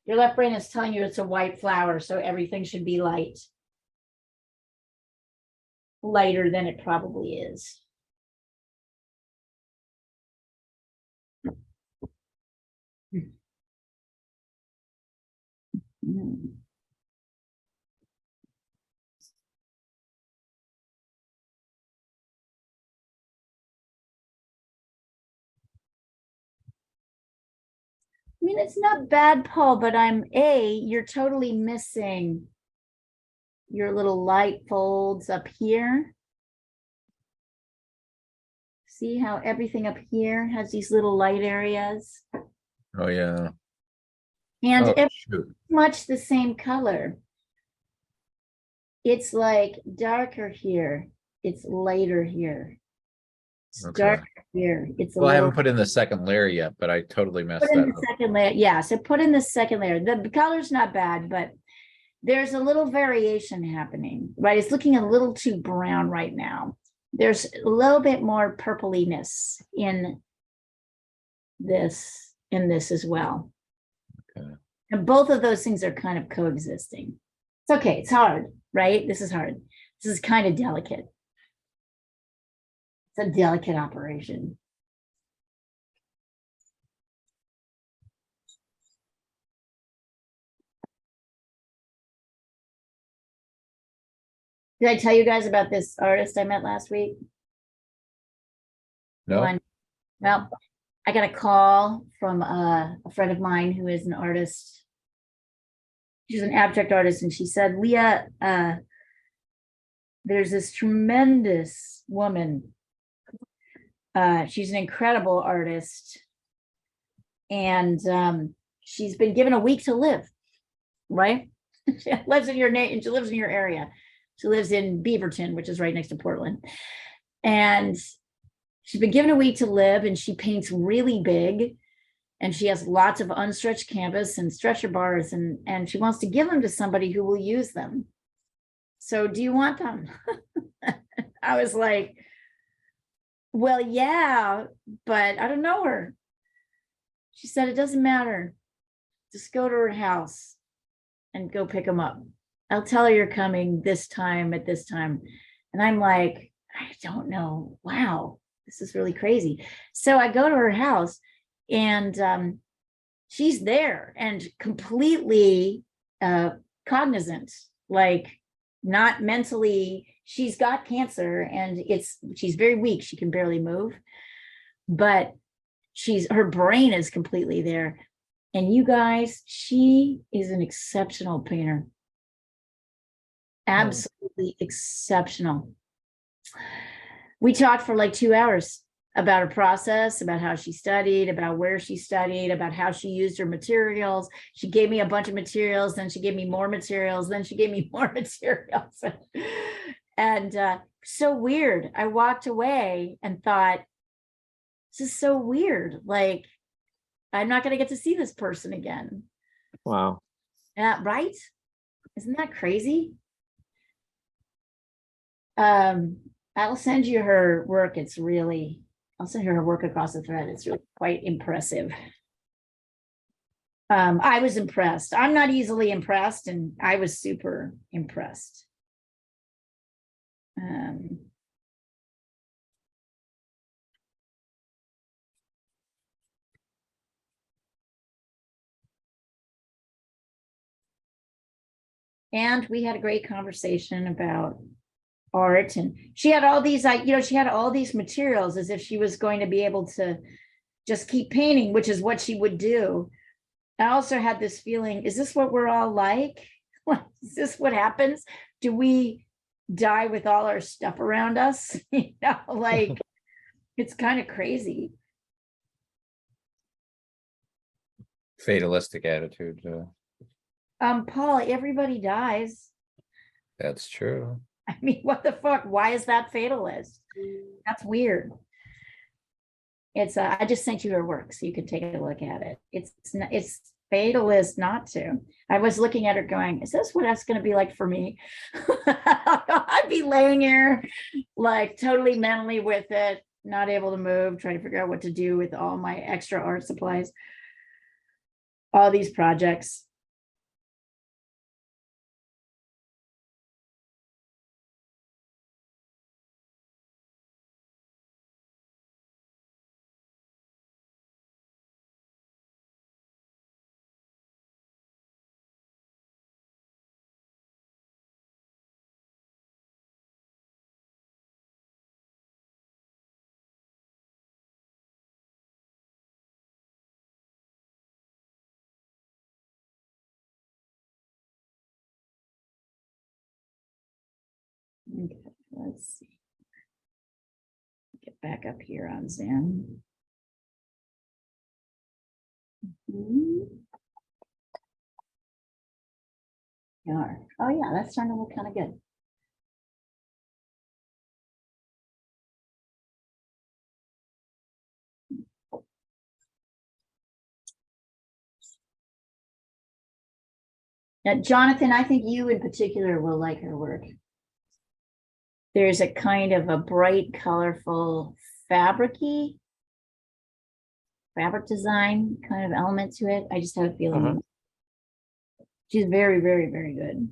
[SPEAKER 1] Your left brain is telling you it's a white flower, so everything should be light. Lighter than it probably is. Mm. I mean, it's not bad, Paul, but you're totally missing your little light folds up here. See how everything up here has these little light areas?
[SPEAKER 2] Oh, yeah.
[SPEAKER 1] And
[SPEAKER 2] Oh,
[SPEAKER 1] it's
[SPEAKER 2] shoot.
[SPEAKER 1] much the same color. It's like darker here. It's lighter here. It's
[SPEAKER 2] Okay.
[SPEAKER 1] darker here. It's a
[SPEAKER 2] Well, I
[SPEAKER 1] little.
[SPEAKER 2] haven't put in the second layer yet, but I totally messed
[SPEAKER 1] Put in
[SPEAKER 2] that
[SPEAKER 1] the
[SPEAKER 2] up.
[SPEAKER 1] second layer. Yeah, so put in the second layer. The color's not bad, but there's a little variation happening, right? It's looking a little too brown right now. There's a little bit more purpliness in this as well.
[SPEAKER 2] Okay.
[SPEAKER 1] And both of those things are kind of coexisting. It's okay. It's hard, right? This is hard. This is kind of delicate. It's a delicate operation. Did I tell you guys about this artist I met last week?
[SPEAKER 2] No?
[SPEAKER 1] One. Well, I got a call from a friend of mine who is an artist. She's an abstract artist, and she said, Leah, there's this tremendous woman. She's an incredible artist, and she's been given a week to live, right? She lives in your name, she lives in your area. She lives in Beaverton, which is right next to Portland. And she's been given a week to live, and she paints really big. And she has lots of unstretched canvas and stretcher bars, and she wants to give them to somebody who will use them. So do you want them? I was like, well, yeah, but I don't know her. She said, it doesn't matter. Just go to her house and go pick them up. I'll tell her you're coming this time at this time. And I'm like, I don't know. Wow, this is really crazy. So I go to her house, and she's there and completely cognizant, like not mentally. She's got cancer, and she's very weak. She can barely move, but her brain is completely there. And you guys, she is an exceptional painter. Absolutely exceptional. We talked for like 2 hours about her process, about how she studied, about where she studied, about how she used her materials. She gave me a bunch of materials, then she gave me more materials, then she gave me more materials. And so weird. I walked away and thought, this is so weird. Like, I'm not going to get to see this person again.
[SPEAKER 3] Wow.
[SPEAKER 1] Right? Isn't that crazy? I'll send you her work. I'll send her work across the thread. It's really quite impressive. I was impressed. I'm not easily impressed, and I was super impressed. And we had a great conversation about art, and she had all these, she had all these materials as if she was going to be able to just keep painting, which is what she would do. I also had this feeling, is this what we're all like? Is this what happens? Do we die with all our stuff around us? Like, it's kind of crazy.
[SPEAKER 2] Fatalistic attitude.
[SPEAKER 1] Paul, everybody dies.
[SPEAKER 2] That's true.
[SPEAKER 1] I mean, what the fuck? Why is that fatalist? That's weird. It's I just sent you her work so you could take a look at it. It's fatalist not to. I was looking at her going, is this what that's going to be like for me? I'd be laying here like totally mentally with it, not able to move, trying to figure out what to do with all my extra art supplies, all these projects. Okay, let's see. Get back up here on Zoom. Yeah. Oh yeah, that's starting to look kind of good. Now, Jonathan, I think you in particular will like her work. There's a kind of a bright, colorful fabric-y fabric design kind of element to it. I just have a feeling she's very, very, very good.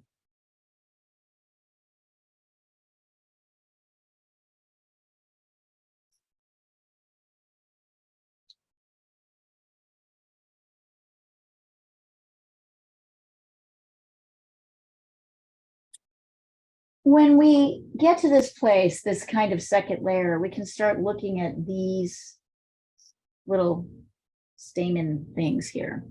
[SPEAKER 1] When we get to this place, this kind of second layer, we can start looking at these little stamen things here.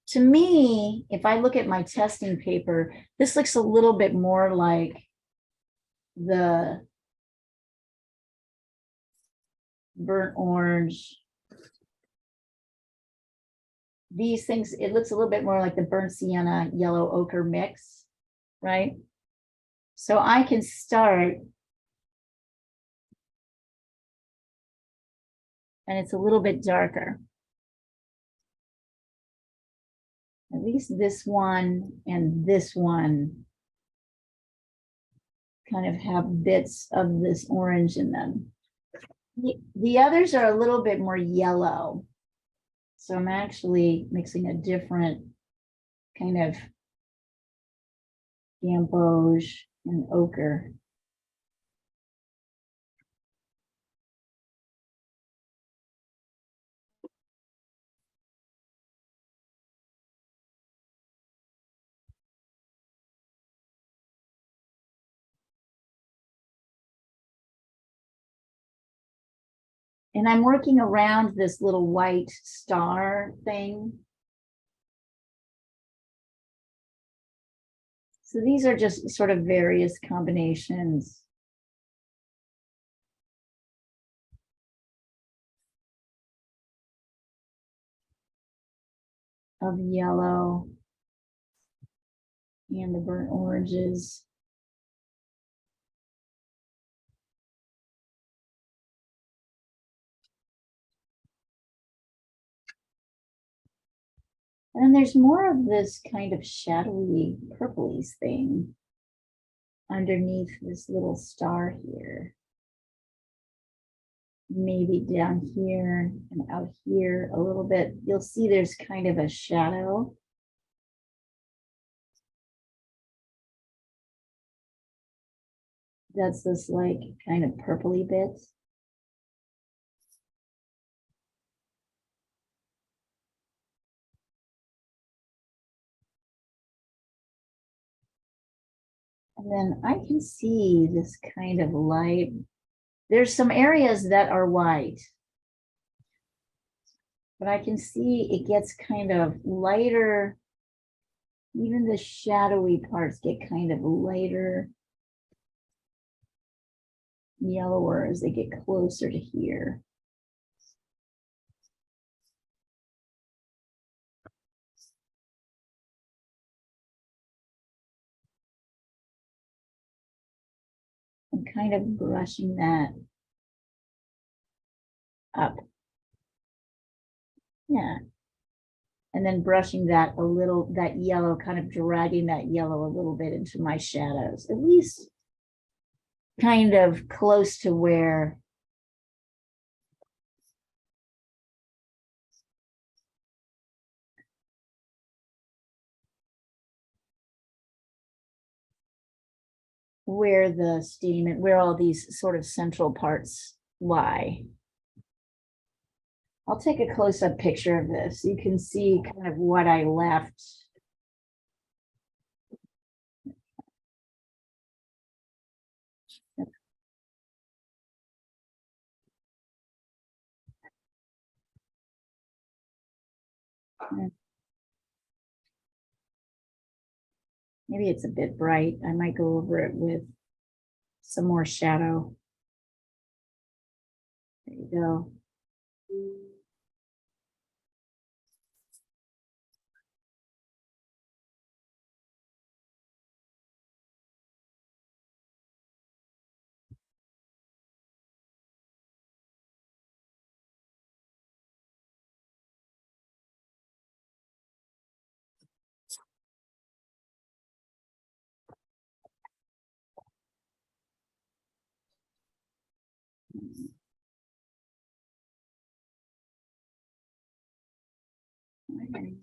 [SPEAKER 1] To me, if I look at my testing paper, this looks a little bit more like the burnt orange. These things, it looks a little bit more like the burnt sienna yellow ochre mix, right? So I can start, and it's a little bit darker. At least this one and this one kind of have bits of this orange in them. The others are a little bit more yellow. So I'm actually mixing a different kind of gamboge and ochre. And I'm working around this little white star thing. So these are just sort of various combinations. Of yellow and the burnt oranges. And then there's more of this kind of shadowy purpley thing underneath this little star here. Maybe down here and out here a little bit. You'll see there's kind of a shadow. That's this like kind of purpley bit. And then I can see this kind of light. There's some areas that are white, but I can see it gets kind of lighter. Even the shadowy parts get kind of lighter, yellower as they get closer to here. kind of brushing that up. Yeah. And then brushing that a little, that yellow, kind of dragging that yellow a little bit into my shadows, at least kind of close to where the steam and where all these sort of central parts lie. I'll take a close-up picture of this. You can see kind of what I left. Maybe it's a bit bright. I might go over it with some more shadow. There you go.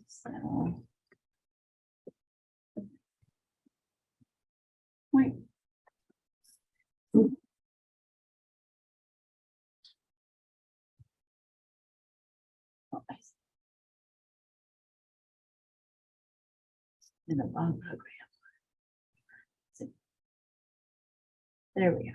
[SPEAKER 1] So, wait. In the wrong program. There we are.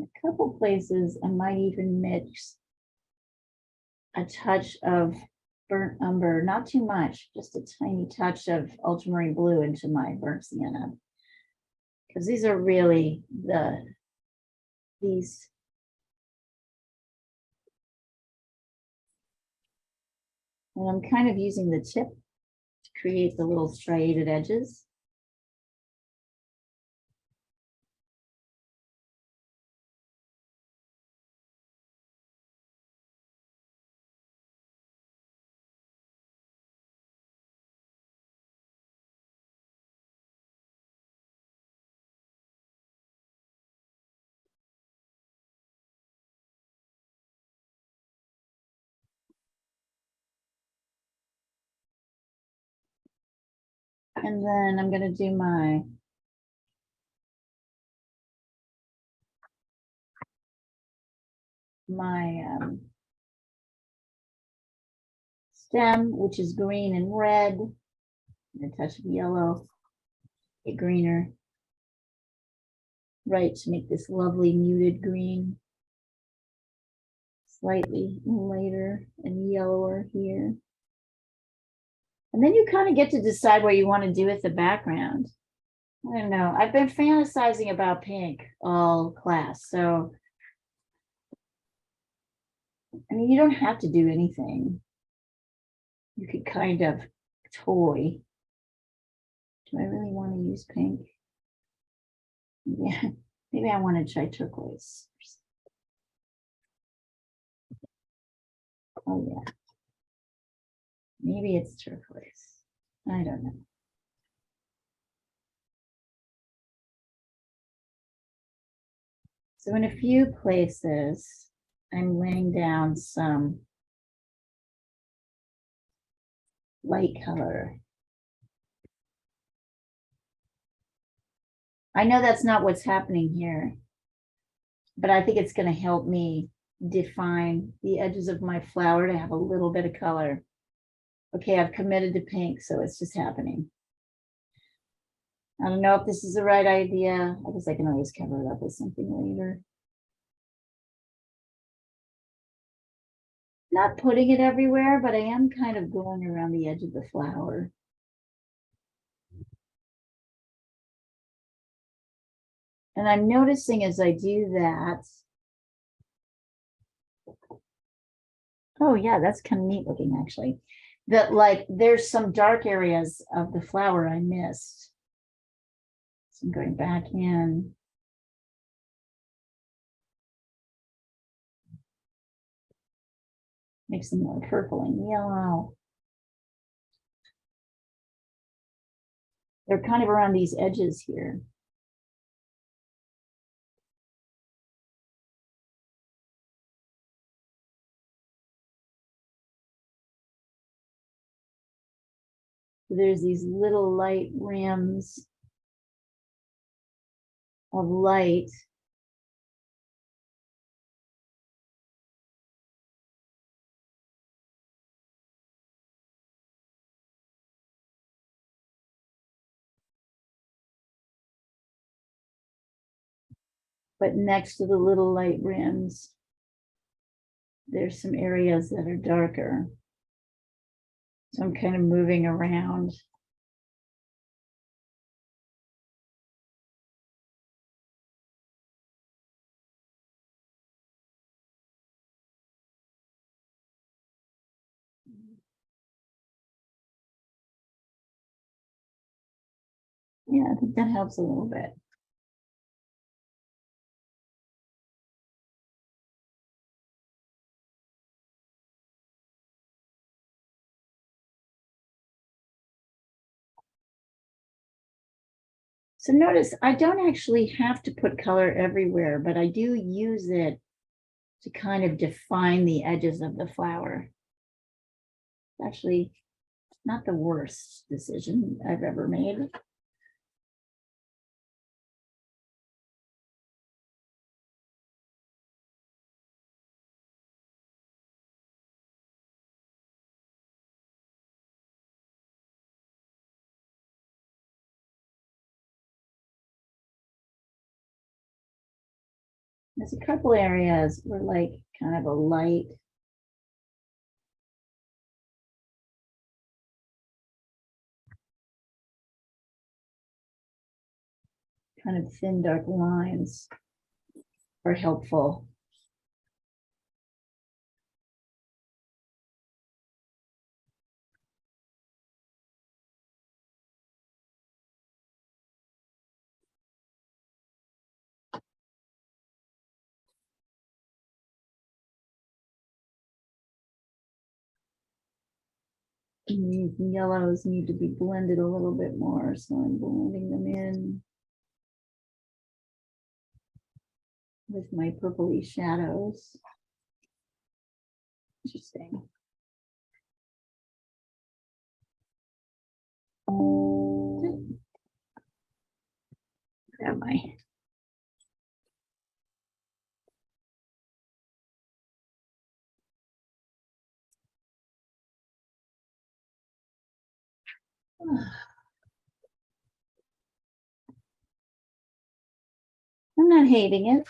[SPEAKER 1] A couple places I might even mix a touch of burnt umber, not too much, just a tiny touch of ultramarine blue into my burnt sienna. Because these are really these. And I'm kind of using the tip to create the little striated edges. And then I'm going to do my stem, which is green and red, and a touch of yellow, get greener, right, to make this lovely muted green, slightly lighter and yellower here. And then you kind of get to decide what you want to do with the background. I don't know. I've been fantasizing about pink all class. So, I mean, you don't have to do anything. You could kind of toy. Do I really want to use pink? Yeah, maybe I want to try turquoise. Oh, yeah. Maybe it's turquoise. I don't know. So in a few places, I'm laying down some light color. I know that's not what's happening here, but I think it's going to help me define the edges of my flower to have a little bit of color. Okay, I've committed to pink, so it's just happening. I don't know if this is the right idea. I guess I can always cover it up with something later. Not putting it everywhere, but I am kind of going around the edge of the flower. And I'm noticing as I do that. Oh yeah, that's kind of neat looking actually. That like there's some dark areas of the flower I missed. So I'm going back in. Makes them more purple and yellow. They're kind of around these edges here. There's these little light rims of light. But next to the little light rims, there's some areas that are darker. So I'm kind of moving around. Yeah, I think that helps a little bit. So notice I don't actually have to put color everywhere, but I do use it to kind of define the edges of the flower. Actually, not the worst decision I've ever made. There's a couple areas where like kind of a light. Kind of thin dark lines are helpful. These yellows need to be blended a little bit more, so I'm blending them in with my purpley shadows. Interesting. Grab my I'm not hating it.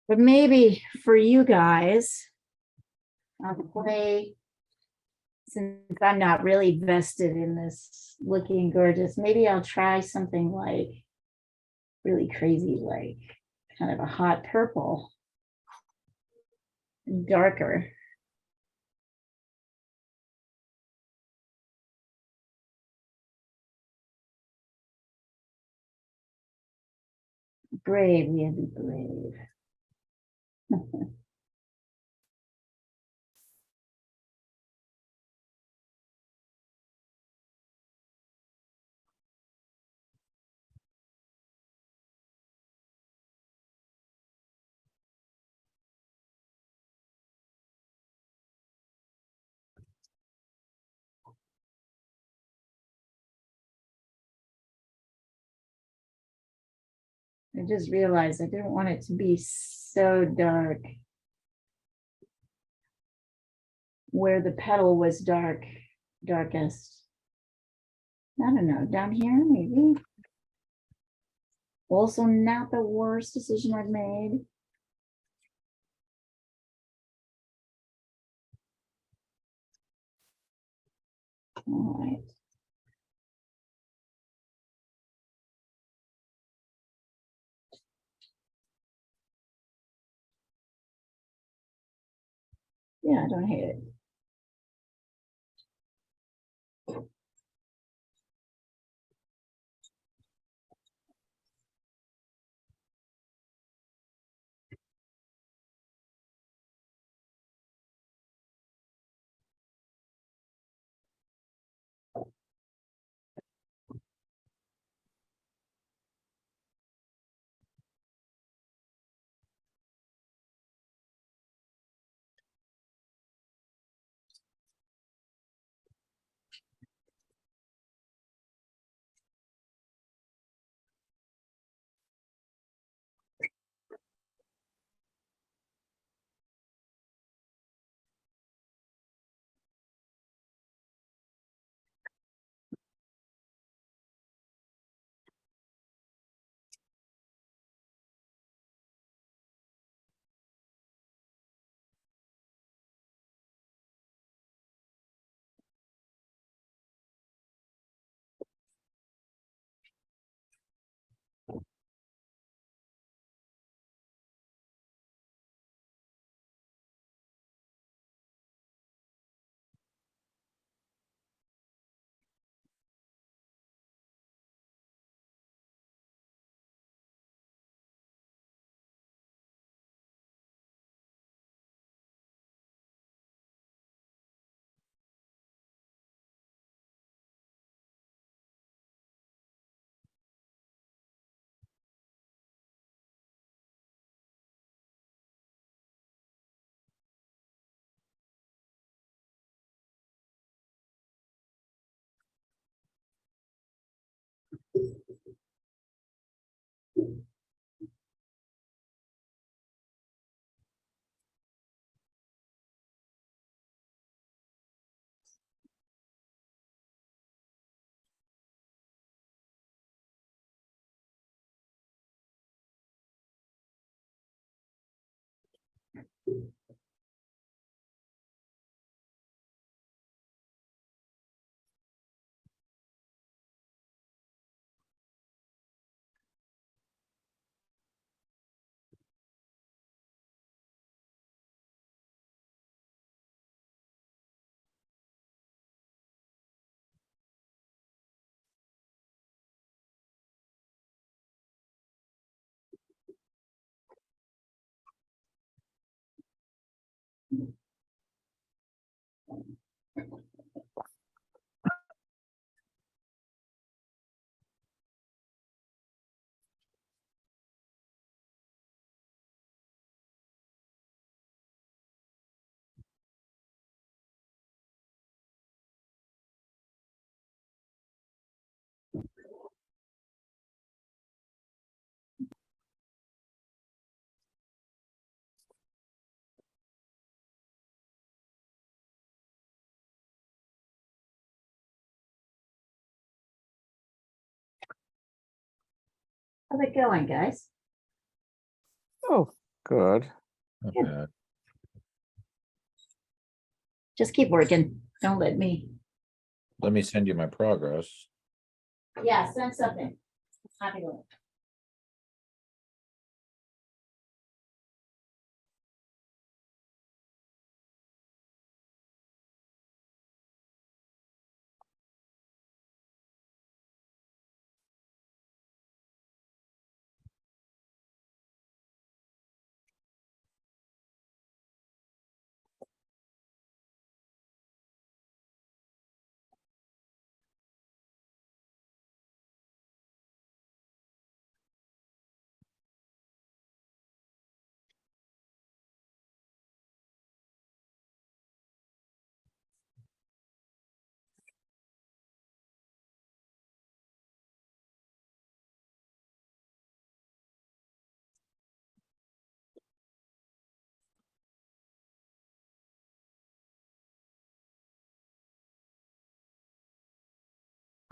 [SPEAKER 1] But maybe for you guys, I'll play, since I'm not really vested in this looking gorgeous, maybe I'll try something like really crazy, like kind of a hot purple, darker. Brave, we have to be brave. I just realized I didn't want it to be so dark where the petal was darkest. I don't know, down here, maybe. Also not the worst decision I've made. All right. Yeah, I don't hate it. How's it going, guys?
[SPEAKER 3] Oh, good.
[SPEAKER 2] Not
[SPEAKER 1] Good.
[SPEAKER 2] bad.
[SPEAKER 1] Just keep working. Don't let me.
[SPEAKER 2] Let me send you my progress.
[SPEAKER 1] Yeah, send something. Happy with.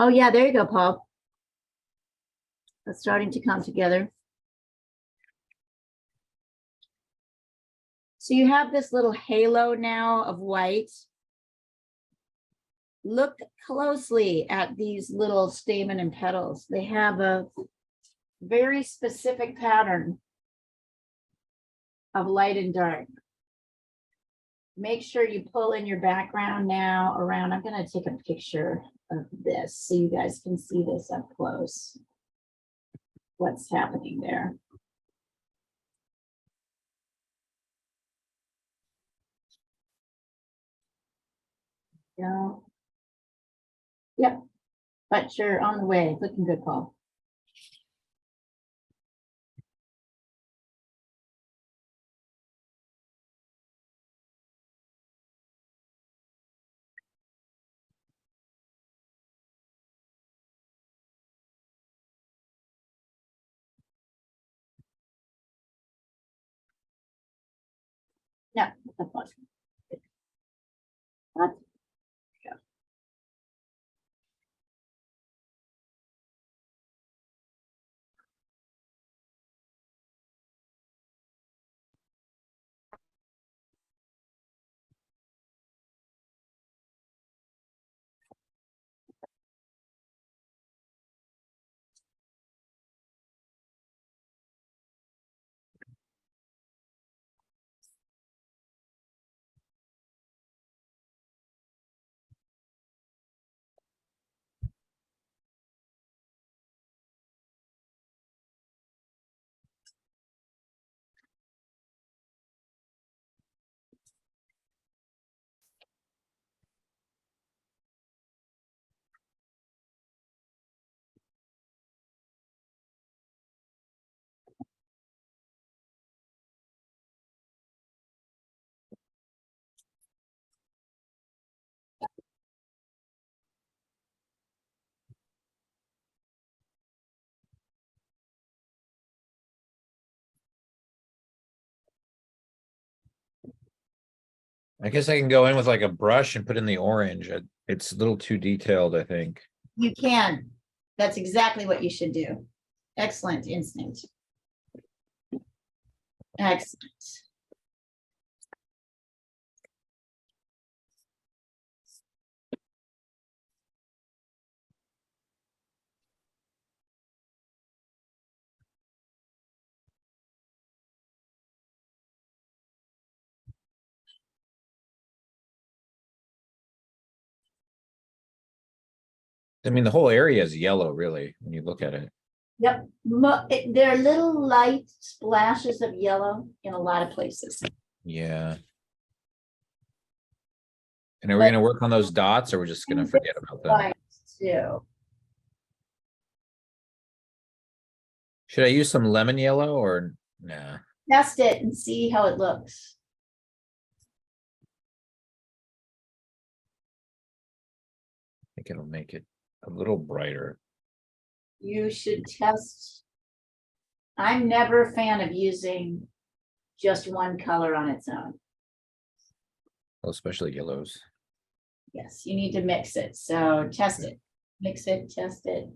[SPEAKER 1] Oh, yeah, there you go, Paul. That's starting to come together. So you have this little halo now of white. Look closely at these little stamen and petals. They have a very specific pattern of light and dark. Make sure you pull in your background now around. I'm going to take a picture of this so you guys can see this up close. What's happening there. Yeah. Yep. But you're on the way. Looking good, Paul. No, that's fine. That's, yeah.
[SPEAKER 2] I guess I can go in with like a brush and put in the orange. It's a little too detailed, I think.
[SPEAKER 1] You can. That's exactly what you should do. Excellent instinct. Excellent.
[SPEAKER 2] I mean, the whole area is yellow, really, when you look at it.
[SPEAKER 1] Yep. There are little light splashes of yellow in a lot of places.
[SPEAKER 2] Yeah. And are we
[SPEAKER 1] But-
[SPEAKER 2] going to work on those dots or we're just going to forget about them?
[SPEAKER 1] White too.
[SPEAKER 2] Should I use some lemon yellow or nah?
[SPEAKER 1] Test it and see how it looks.
[SPEAKER 2] I think it'll make it a little brighter.
[SPEAKER 1] You should test. I'm never a fan of using just one color on its own.
[SPEAKER 2] Well, especially yellows.
[SPEAKER 1] Yes, you need to mix it. So test it, mix it, test it.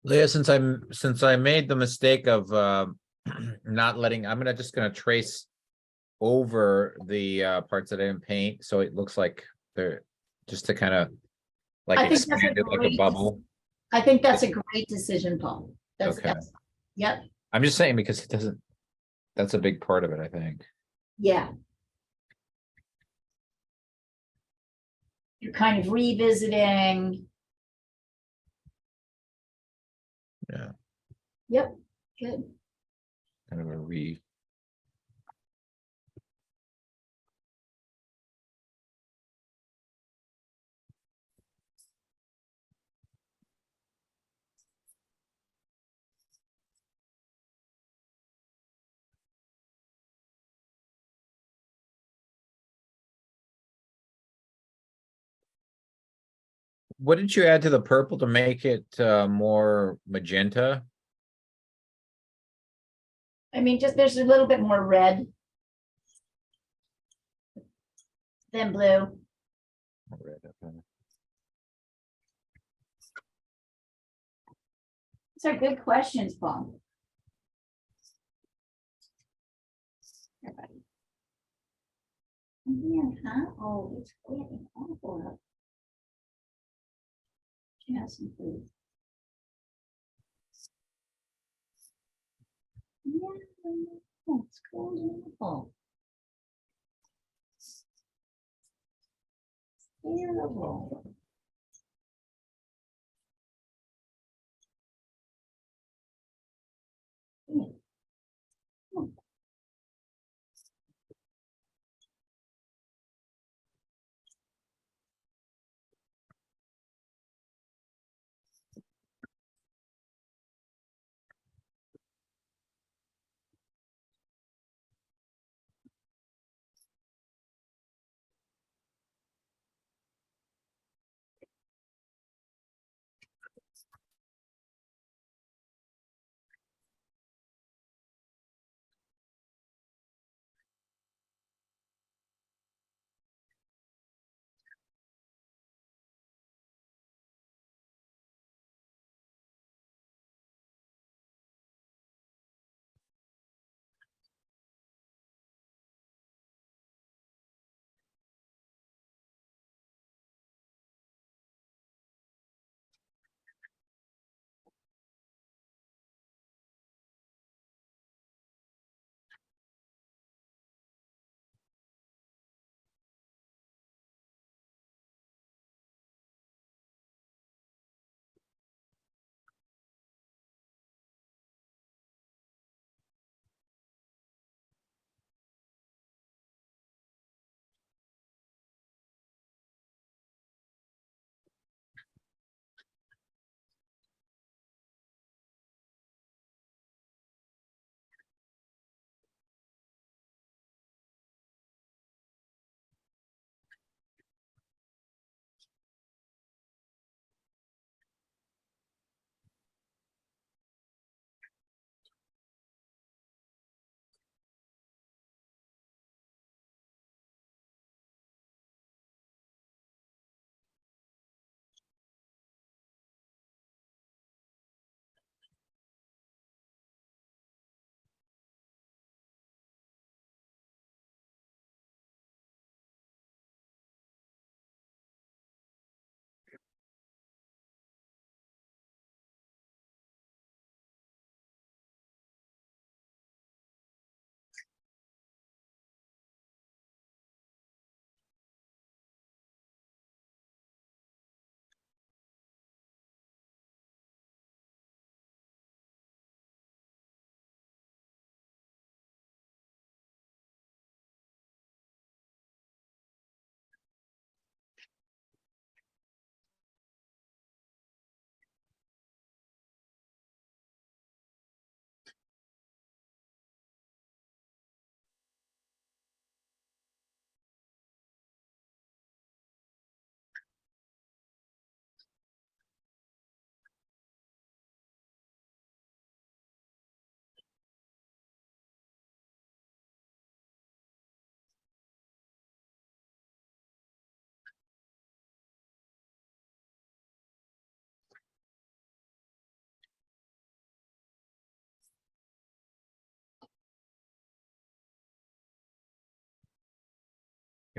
[SPEAKER 2] Leah, since I made the mistake of not letting, just gonna trace over the parts that I didn't paint, so it looks like they're just to kind of like
[SPEAKER 1] I think that's a
[SPEAKER 2] expand it like a
[SPEAKER 1] great-
[SPEAKER 2] bubble.
[SPEAKER 1] I think that's a great decision, Paul. That's,
[SPEAKER 2] Okay.
[SPEAKER 1] yep,
[SPEAKER 2] I'm just saying because it doesn't, that's a big part of it, I think.
[SPEAKER 1] yeah. You're kind of revisiting.
[SPEAKER 2] Yeah,
[SPEAKER 1] Yep, good.
[SPEAKER 2] kind of a What did you add to the purple to make it more magenta?
[SPEAKER 1] I mean, just there's a little bit more red than blue. These are good questions, Paul. Everybody. Yeah, huh? Oh, it's getting awful. Have some food. Yeah, it's cool. Terrible. Yeah.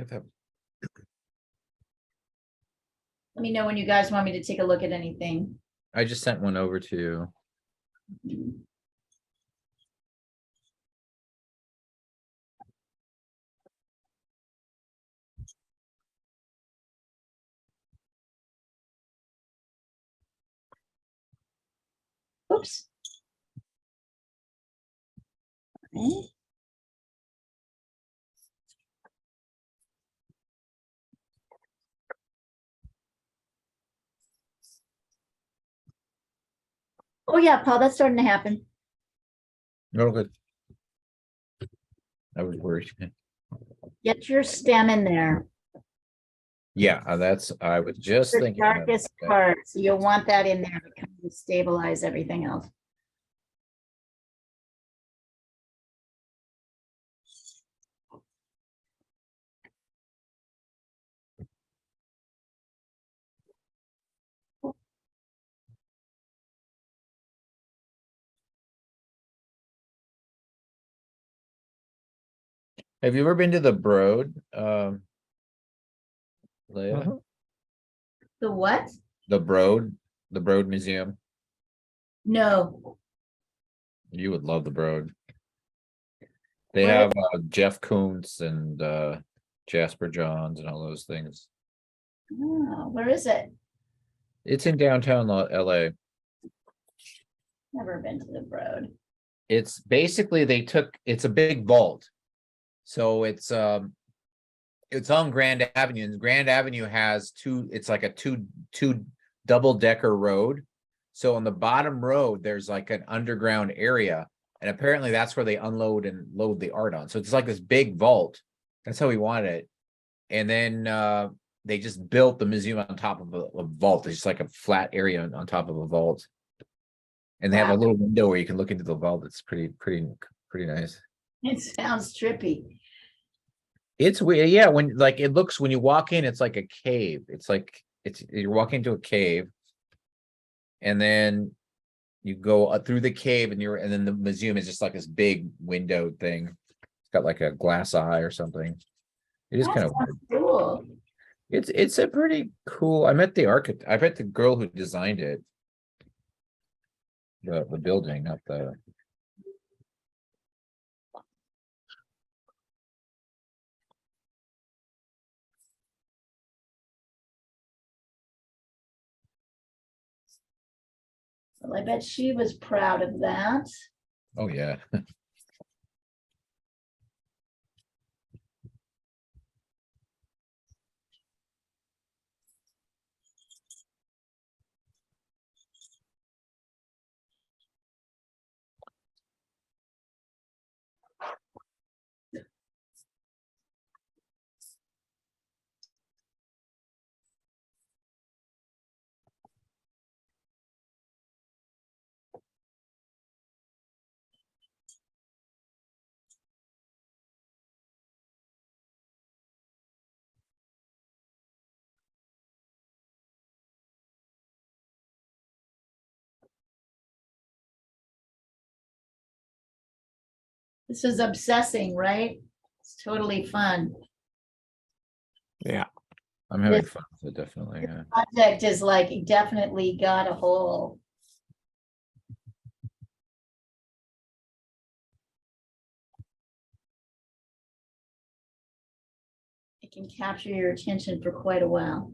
[SPEAKER 2] Get that.
[SPEAKER 1] Let me know when you guys want me to take a look at anything.
[SPEAKER 2] I just sent one over to you.
[SPEAKER 1] Oops. Okay. Oh yeah, Paul, that's starting to happen.
[SPEAKER 2] No good. I was worried.
[SPEAKER 1] Get your stem in there.
[SPEAKER 2] Yeah, I was just
[SPEAKER 1] The
[SPEAKER 2] thinking about
[SPEAKER 1] darkest
[SPEAKER 2] that.
[SPEAKER 1] part. So you'll want that in there to kind of stabilize everything else.
[SPEAKER 2] Have you ever been to the Broad? Leah?
[SPEAKER 3] Mhm.
[SPEAKER 1] The what?
[SPEAKER 2] The Broad Museum.
[SPEAKER 1] No.
[SPEAKER 2] You would love the Broad. They
[SPEAKER 1] Where-
[SPEAKER 2] have Jeff Koons and Jasper Johns and all those things.
[SPEAKER 1] Oh, where is it?
[SPEAKER 2] It's in downtown LA.
[SPEAKER 1] Never been to the Broad.
[SPEAKER 2] It's basically it's a big vault. So it's on Grand Avenue, and Grand Avenue has it's like a two double-decker road. So on the bottom road, there's like an underground area, and apparently that's where they unload and load the art on. So it's like this big vault. That's how we wanted it. And then they just built the museum on top of a vault. It's just like a flat area on top of a vault. And they have a
[SPEAKER 1] Wow.
[SPEAKER 2] little window where you can look into the vault. It's pretty nice.
[SPEAKER 1] It sounds trippy.
[SPEAKER 2] It's weird, yeah. When you walk in, it's like a cave. You're walking into a cave, and then you go through the cave, and then the museum is just like this big window thing. It's got like a glass eye or something. It is
[SPEAKER 1] That
[SPEAKER 2] kind of
[SPEAKER 1] sounds
[SPEAKER 2] weird.
[SPEAKER 1] cool.
[SPEAKER 2] It's a pretty cool. I met the architect. I met the girl who designed it. The building, not the.
[SPEAKER 1] Well, I bet she was proud of that.
[SPEAKER 2] Oh yeah.
[SPEAKER 1] This is obsessing, right? It's totally fun.
[SPEAKER 3] Yeah.
[SPEAKER 2] I'm having fun with it, definitely. Yeah.
[SPEAKER 1] Project is like definitely got a hole. It can capture your attention for quite a while.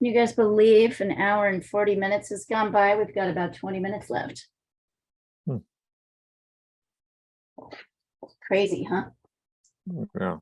[SPEAKER 1] Can you guys believe an hour and 40 minutes has gone by? We've got about 20 minutes left.
[SPEAKER 3] Hmm.
[SPEAKER 1] Crazy, huh?
[SPEAKER 3] Yeah.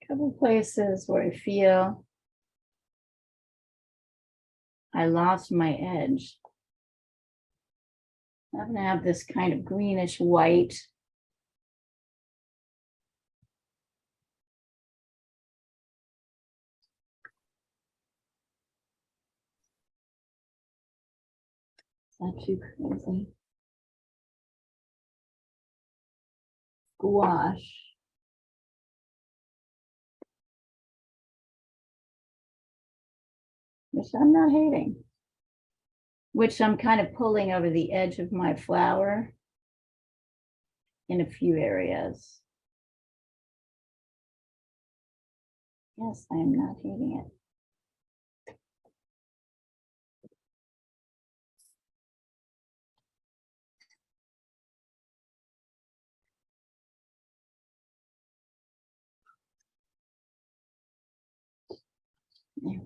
[SPEAKER 1] A couple places where I feel I lost my edge. I'm gonna have this kind of greenish white. Not too crazy. Gouache. Which I'm not hating. Which I'm kind of pulling over the edge of my flower in a few areas. Yes, I am not hating it. There.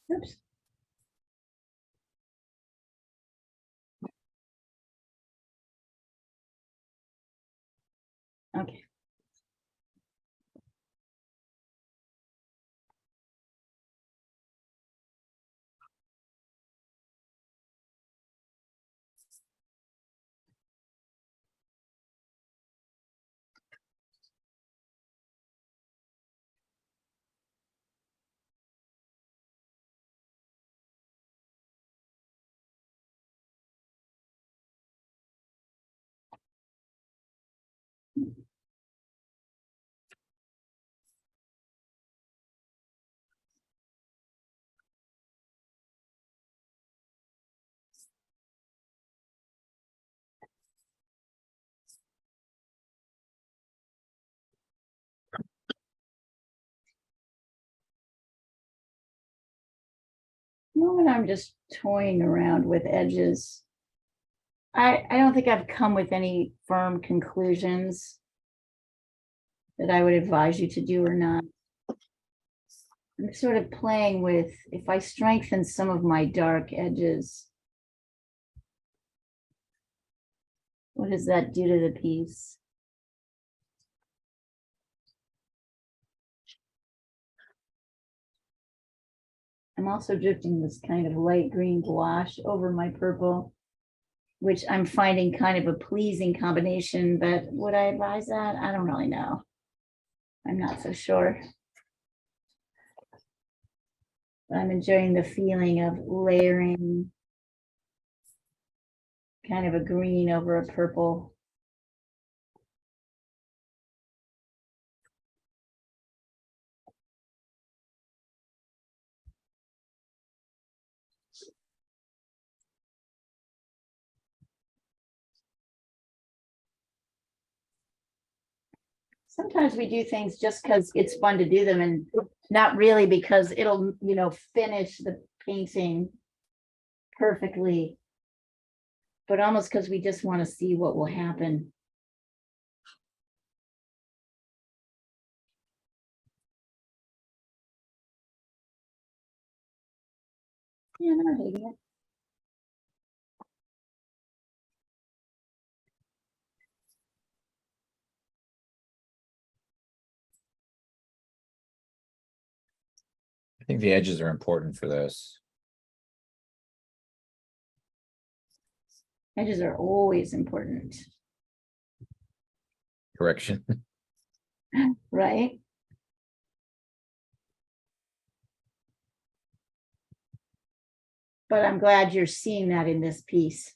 [SPEAKER 1] Oops. Okay. Moment I'm just toying around with edges. I don't think I've come with any firm conclusions that I would advise you to do or not. I'm sort of playing with if I strengthen some of my dark edges, What does that do to the piece? I'm also drifting this kind of light green gouache over my purple, which I'm finding kind of a pleasing combination, but would I advise that? I don't really know. I'm not so sure. But I'm enjoying the feeling of layering kind of a green over a purple. Sometimes we do things just because it's fun to do them and not really because it'll, finish the painting perfectly, but almost because we just want to see what will happen. Yeah, no, I'm hating it.
[SPEAKER 2] I think the edges are important for this.
[SPEAKER 1] Edges are always important,
[SPEAKER 2] Correction.
[SPEAKER 1] right? But I'm glad you're seeing that in this piece.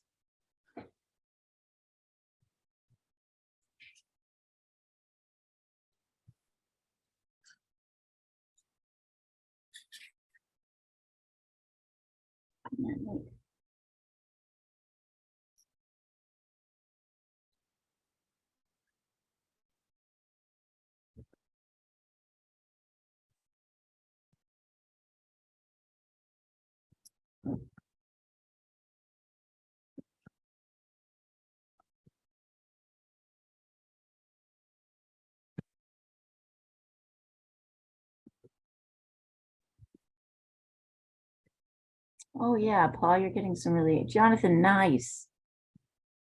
[SPEAKER 1] Oh yeah, Paul, you're getting some really, Jonathan, nice.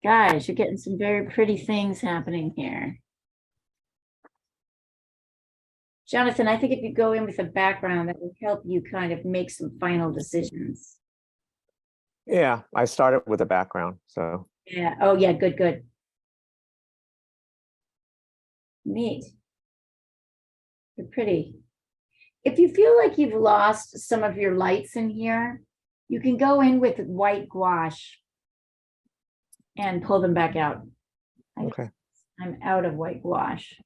[SPEAKER 1] Guys, you're getting some very pretty things happening here. Jonathan, I think if you go in with a background, that will help you kind of make some final decisions.
[SPEAKER 3] Yeah, I started with a background, so.
[SPEAKER 1] Yeah, oh yeah, good, good. Neat. They're pretty. If you feel like you've lost some of your lights in here, you can go in with white gouache and pull them back out.
[SPEAKER 3] Okay.
[SPEAKER 1] I'm out of white gouache.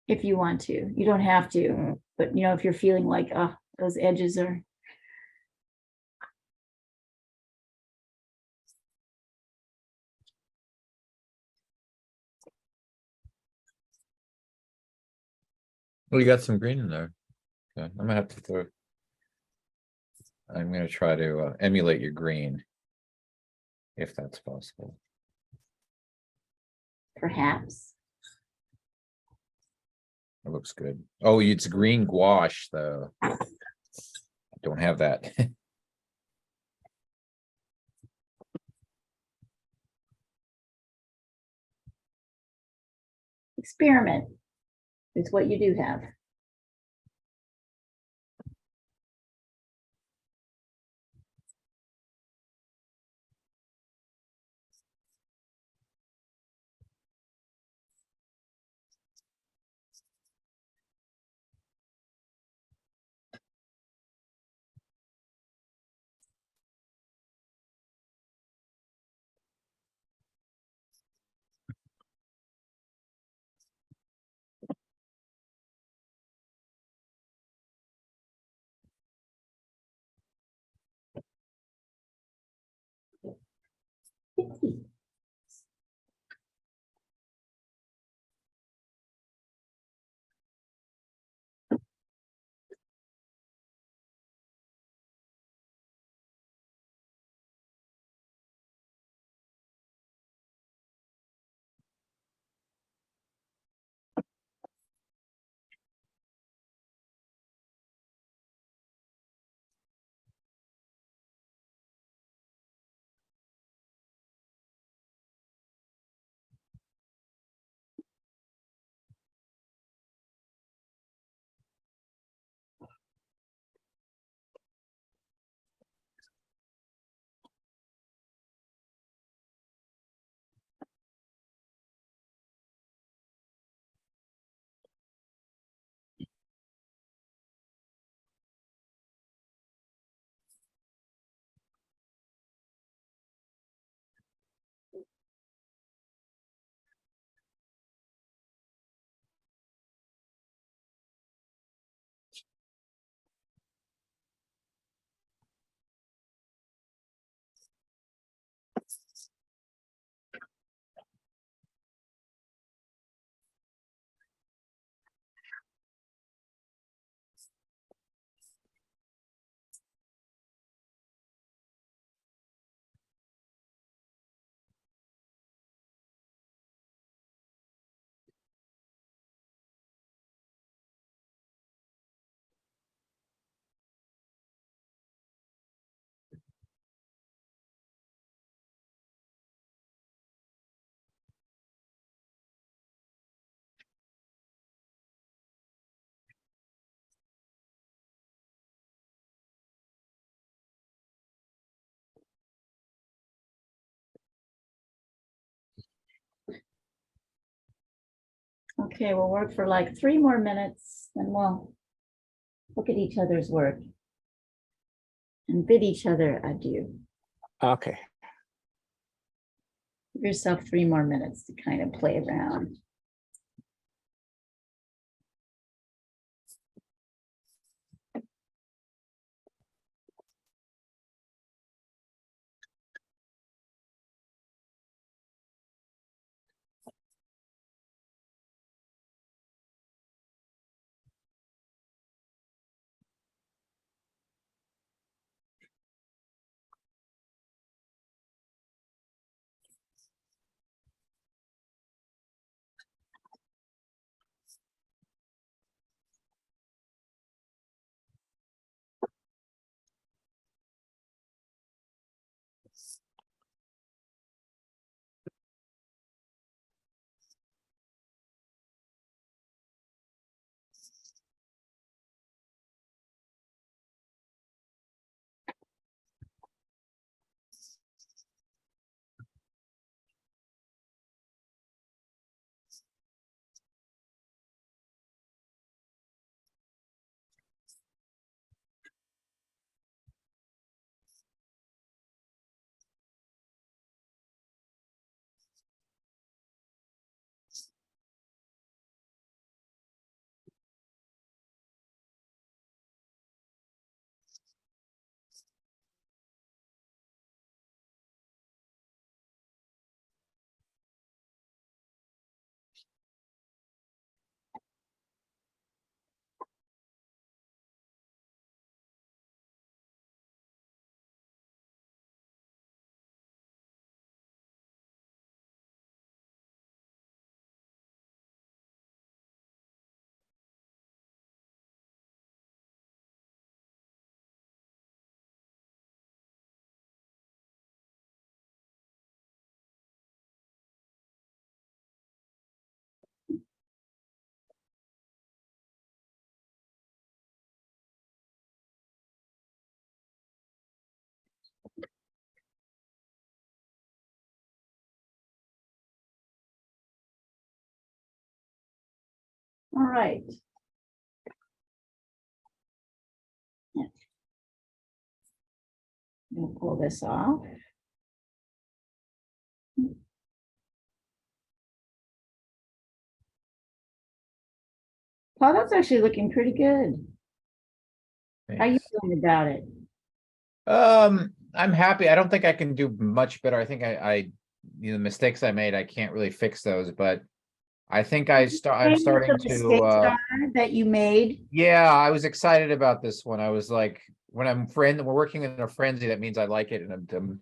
[SPEAKER 1] If you want to, you don't have to, but if you're feeling like, oh, those edges are.
[SPEAKER 2] Well, you got some green in there. Okay, I'm gonna have to throw. I'm gonna try to emulate your green. If that's possible.
[SPEAKER 1] Perhaps.
[SPEAKER 2] It looks good. Oh, it's green gouache though. I don't have that.
[SPEAKER 1] Experiment is what you do have. Okay, we'll work for like 3 more minutes, then we'll look at each other's work and bid each other adieu.
[SPEAKER 3] Okay.
[SPEAKER 1] Give yourself 3 more minutes to kind of play around. All right. Yeah. We'll pull this off. Paul, that's actually looking pretty good. How you
[SPEAKER 2] Thanks.
[SPEAKER 1] feeling about it?
[SPEAKER 2] I'm happy. I don't think I can do much better. I think the mistakes I made, I can't really fix those, but I think I'm starting
[SPEAKER 1] The
[SPEAKER 2] to,
[SPEAKER 1] mistakes are that you made.
[SPEAKER 2] yeah, I was excited about this one. I was like, when we're working in a frenzy, that means I like it, and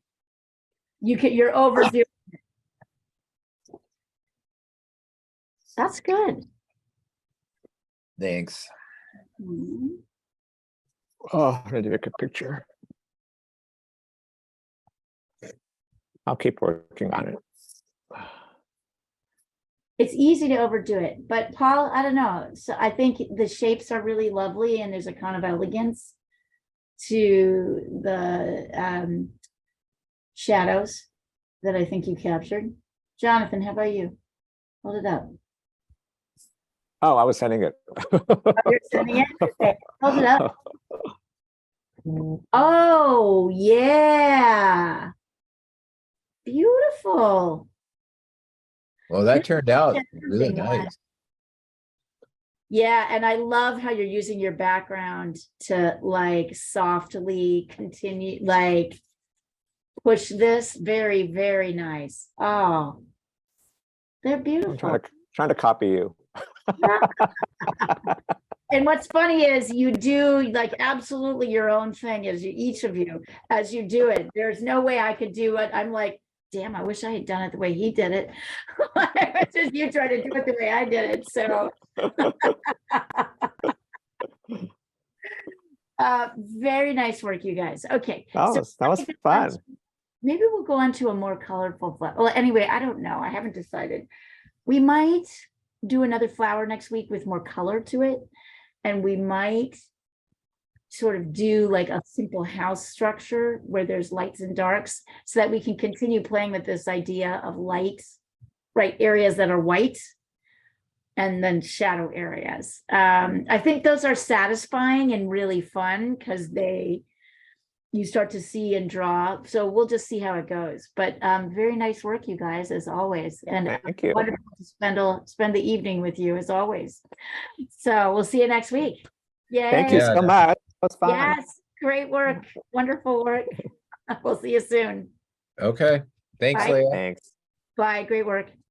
[SPEAKER 1] You're overdoing. That's good.
[SPEAKER 2] thanks.
[SPEAKER 1] Mhm.
[SPEAKER 3] Oh, I need to make a picture. I'll keep working on it.
[SPEAKER 1] It's easy to overdo it, but Paul, I don't know. So I think the shapes are really lovely and there's a kind of elegance to the shadows that I think you captured. Jonathan, how about you? Hold it up.
[SPEAKER 3] Oh, I was sending it.
[SPEAKER 1] You're sending it? Okay, hold it up. Oh, yeah. Beautiful.
[SPEAKER 2] Well, that turned out really
[SPEAKER 1] Interesting.
[SPEAKER 2] nice.
[SPEAKER 1] Yeah, and I love how you're using your background to like softly continue, like push this. Very, very nice. Oh, they're
[SPEAKER 3] I'm
[SPEAKER 1] beautiful.
[SPEAKER 3] trying to copy you.
[SPEAKER 1] And what's funny is you do like absolutely your own thing as you, each of you, as you do it. There's no way I could do it. I'm like, damn, I wish I had done it the way he did it. It's just you try to do it the way I did it. So very nice work, you guys. Okay. So
[SPEAKER 3] That was fun.
[SPEAKER 1] maybe we'll go on to a more colorful flower. Well, anyway, I don't know. I haven't decided. We might do another flower next week with more color to it. And we might sort of do like a simple house structure where there's lights and darks so that we can continue playing with this idea of light, right? Areas that are white and then shadow areas. I think those are satisfying and really fun because you start to see and draw. So we'll just see how it goes. But very nice work, you guys, as always. And
[SPEAKER 3] Thank you.
[SPEAKER 1] wonderful to spend the evening with you as always. So we'll see you next week. Yay.
[SPEAKER 3] Thank you
[SPEAKER 2] Yeah,
[SPEAKER 3] so much. It was fun.
[SPEAKER 1] Yes, great work. Wonderful work. We'll see you soon.
[SPEAKER 2] Okay, thanks,
[SPEAKER 1] Bye.
[SPEAKER 2] Leah.
[SPEAKER 3] Thanks.
[SPEAKER 1] Bye. Great work.